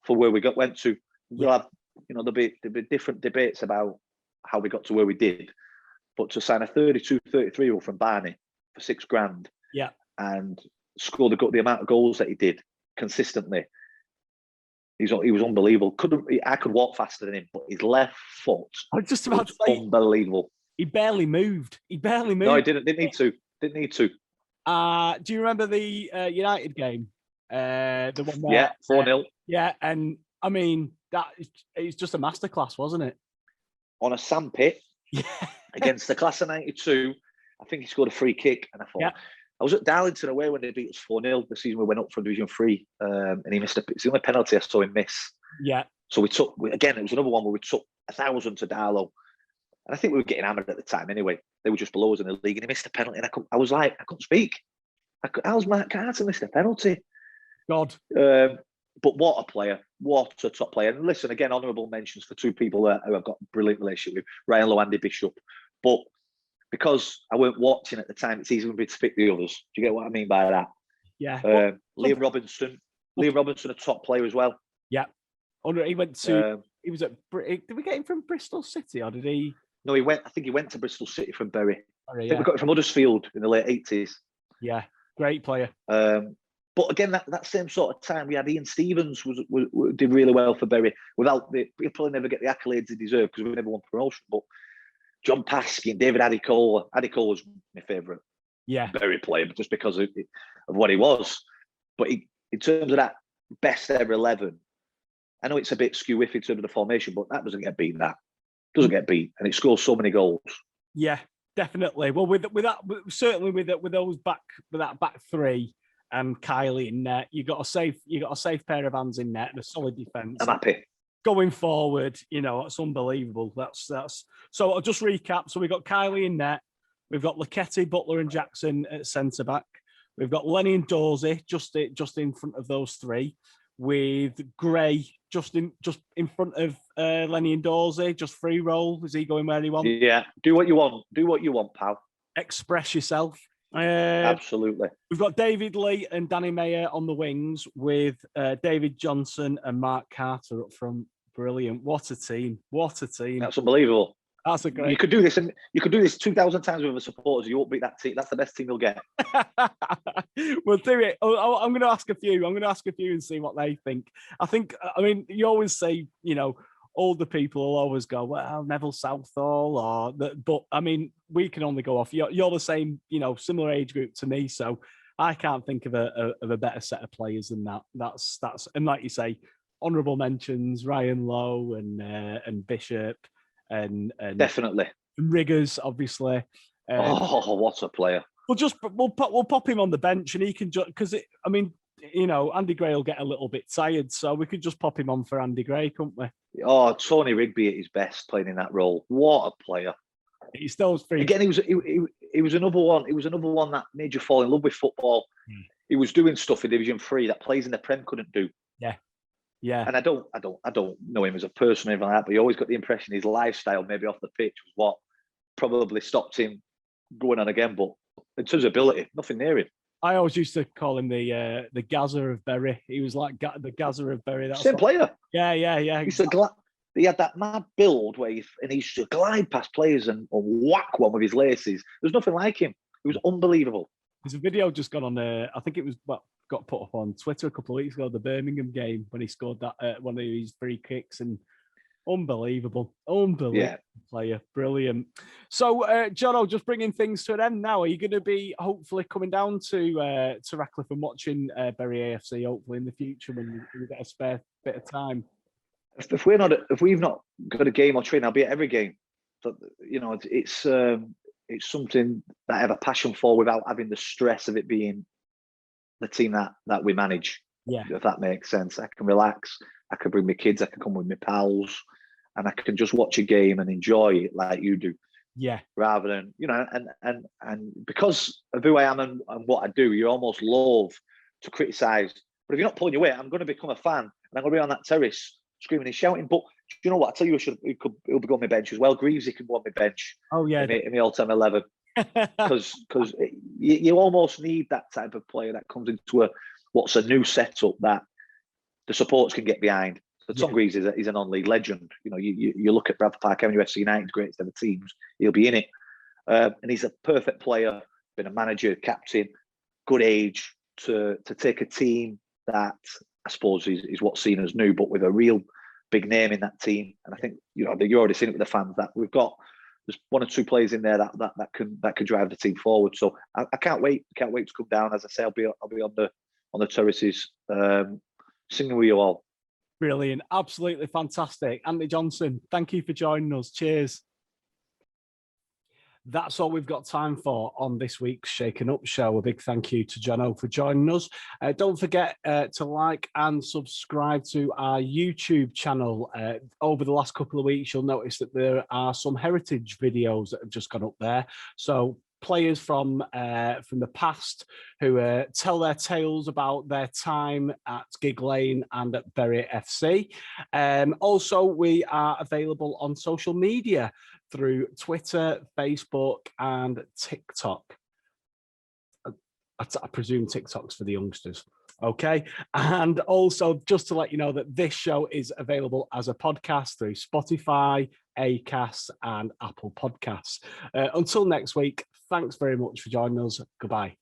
for where we went to. We'll have, there'll be different debates about how we got to where we did, but to sign a 33-year-old from Barnet for $6,000, and score the amount of goals that he did consistently, he was unbelievable. I could walk faster than him, but his left foot, I was just about to say, unbelievable. He barely moved. No, he didn't. Didn't need to. Do you remember the United game? The one where 4-0. And I mean it's just a masterclass, wasn't it? On a sandpit against the class of '92, I think he scored a free kick, and I thought I was at Darlington away when they beat us 4-0 the season we went up from Division 3, and he missed it's the only penalty I saw him miss. Yeah. So it was another one where we took 1,000 to Darlow. And I think we were getting hammered at the time anyway. They were just below us in the league, and he missed a penalty. And I was like, I couldn't speak. How's Mark Carter missed a penalty? God. But what a player. What a top player. And listen, again, honourable mentions for 2 people who I've got a brilliant relationship with, Ryan Lowe, Andy Bishop. But because I weren't watching at the time, it's easy for me to pick the others. Do you get what I mean by that? Yeah. Liam Robinson, a top player as well. Yeah. He went to, he was at, did we get him from Bristol City or did he? No, I think he went to Bristol City from Bury. I think we got him from Huddersfield in the late 80s. Yeah, great player. But again, that same sort of time, we had Ian Stevens did really well for Bury. He'll probably never get the accolades he deserved because we never won promotion. But John Paskey and David Adicola. Adicola was my favourite Bury player, just because of what he was. But in terms of that best ever 11, I know it's a bit skew-iffy in terms of the formation, but that doesn't get beat. Doesn't get beat, and it scores so many goals. Yeah, definitely. Well, with that, certainly with that back 3 and Kylie in net, you got a safe pair of hands in net and a solid defence. I'm happy. Going forward, it's unbelievable. That's so. I'll just recap. So we've got Kylie in net, we've got Laketti, Butler, and Jackson at centre back. We've got Lenny and Dorsey just in front of those 3, with Gray just in front of Lenny and Dorsey, just free roll. Is he going where he wants? Yeah, do what you want. Do what you want, pal. Express yourself. Absolutely. We've got David Lee and Danny Mayer on the wings, with David Johnson and Mark Carter up front. Brilliant. What a team. That's unbelievable. That's a great. You could do this 2,000 times with the supporters. You won't beat that team. That's the best team you'll get. We'll do it. I'm going to ask a few. And see what they think. I mean, you always say, older people will always go, well, Neville Southall, or but I mean, we can only go off. You're the same, similar age group to me, so I can't think of a better set of players than that. That's and like you say, honourable mentions: Ryan Lowe and Bishop and Definitely. Riggers, obviously. What a player! We'll pop him on the bench, and he can just because Andy Gray will get a little bit tired, so we could just pop him on for Andy Gray, couldn't we? Oh, Tony Rigby at his best playing in that role. What a player! He still free. Again, he was another one. He was another one that made you fall in love with football. He was doing stuff in Division 3 that players in the Prem couldn't do. Yeah. And I don't know him as a person or anything like that, but you always got the impression his lifestyle, maybe off the pitch, was what probably stopped him going on again. But in terms of ability, nothing near him. I always used to call him the Gaza of Bury. He was like the Gaza of Bury. Same player. Yeah. He had that mad build where he used to glide past players and whack one with his laces. There's nothing like him. It was unbelievable. There's a video just gone on there. I think it was got put up on Twitter a couple of weeks ago, the Birmingham game, when he scored that one of his free kicks, and unbelievable player, brilliant. So, Jonno, just bringing things to an end now. Are you going to be hopefully coming down to Ratcliffe and watching Bury AFC hopefully in the future when you get a spare bit of time? If we've not got a game or training, I'll be at every game. But it's something that I have a passion for without having the stress of it being the team that we manage. Yeah, if that makes sense. I can relax. I can bring my kids. I can come with my pals, and I can just watch a game and enjoy it like you do. Yeah. Rather than and because of who I am and what I do, you almost love to criticise. But if you're not pulling your weight, I'm going to become a fan, and I'm going to be on that terrace screaming and shouting. But do you know what? I tell you, he'll be on my bench as well. Greaves, he can go on my bench. Oh yeah, in the all-time 11. Because you almost need that type of player that comes into what's a new setup that the supporters can get behind. So Tom Greaves is a non-league legend. You look at Bradford Park, NWCFL United's greatest ever teams, he'll be in it. And he's a perfect player, been a manager, captain, good age to take a team that I suppose is what's seen as new, but with a real big name in that team. And I think you've already seen it with the fans that we've got. There's one or two players in there that can drive the team forward. So I can't wait. Can't wait to come down. As I say, I'll be on the terraces singing with you all. Brilliant, absolutely fantastic. Andy Johnson, thank you for joining us. Cheers. That's all we've got time for on this week's Shaken Up Show. A big thank you to Jonno for joining us. Don't forget to like and subscribe to our YouTube channel. Over the last couple of weeks, you'll notice that there are some heritage videos that have just gone up there. So players from the past who tell their tales about their time at Gig Lane and at Bury FC. Also, we are available on social media through Twitter, Facebook, and TikTok. I presume TikTok's for the youngsters. Okay. And also, just to let you know that this show is available as a podcast through Spotify, Acast, and Apple Podcasts. Until next week, thanks very much for joining us. Goodbye.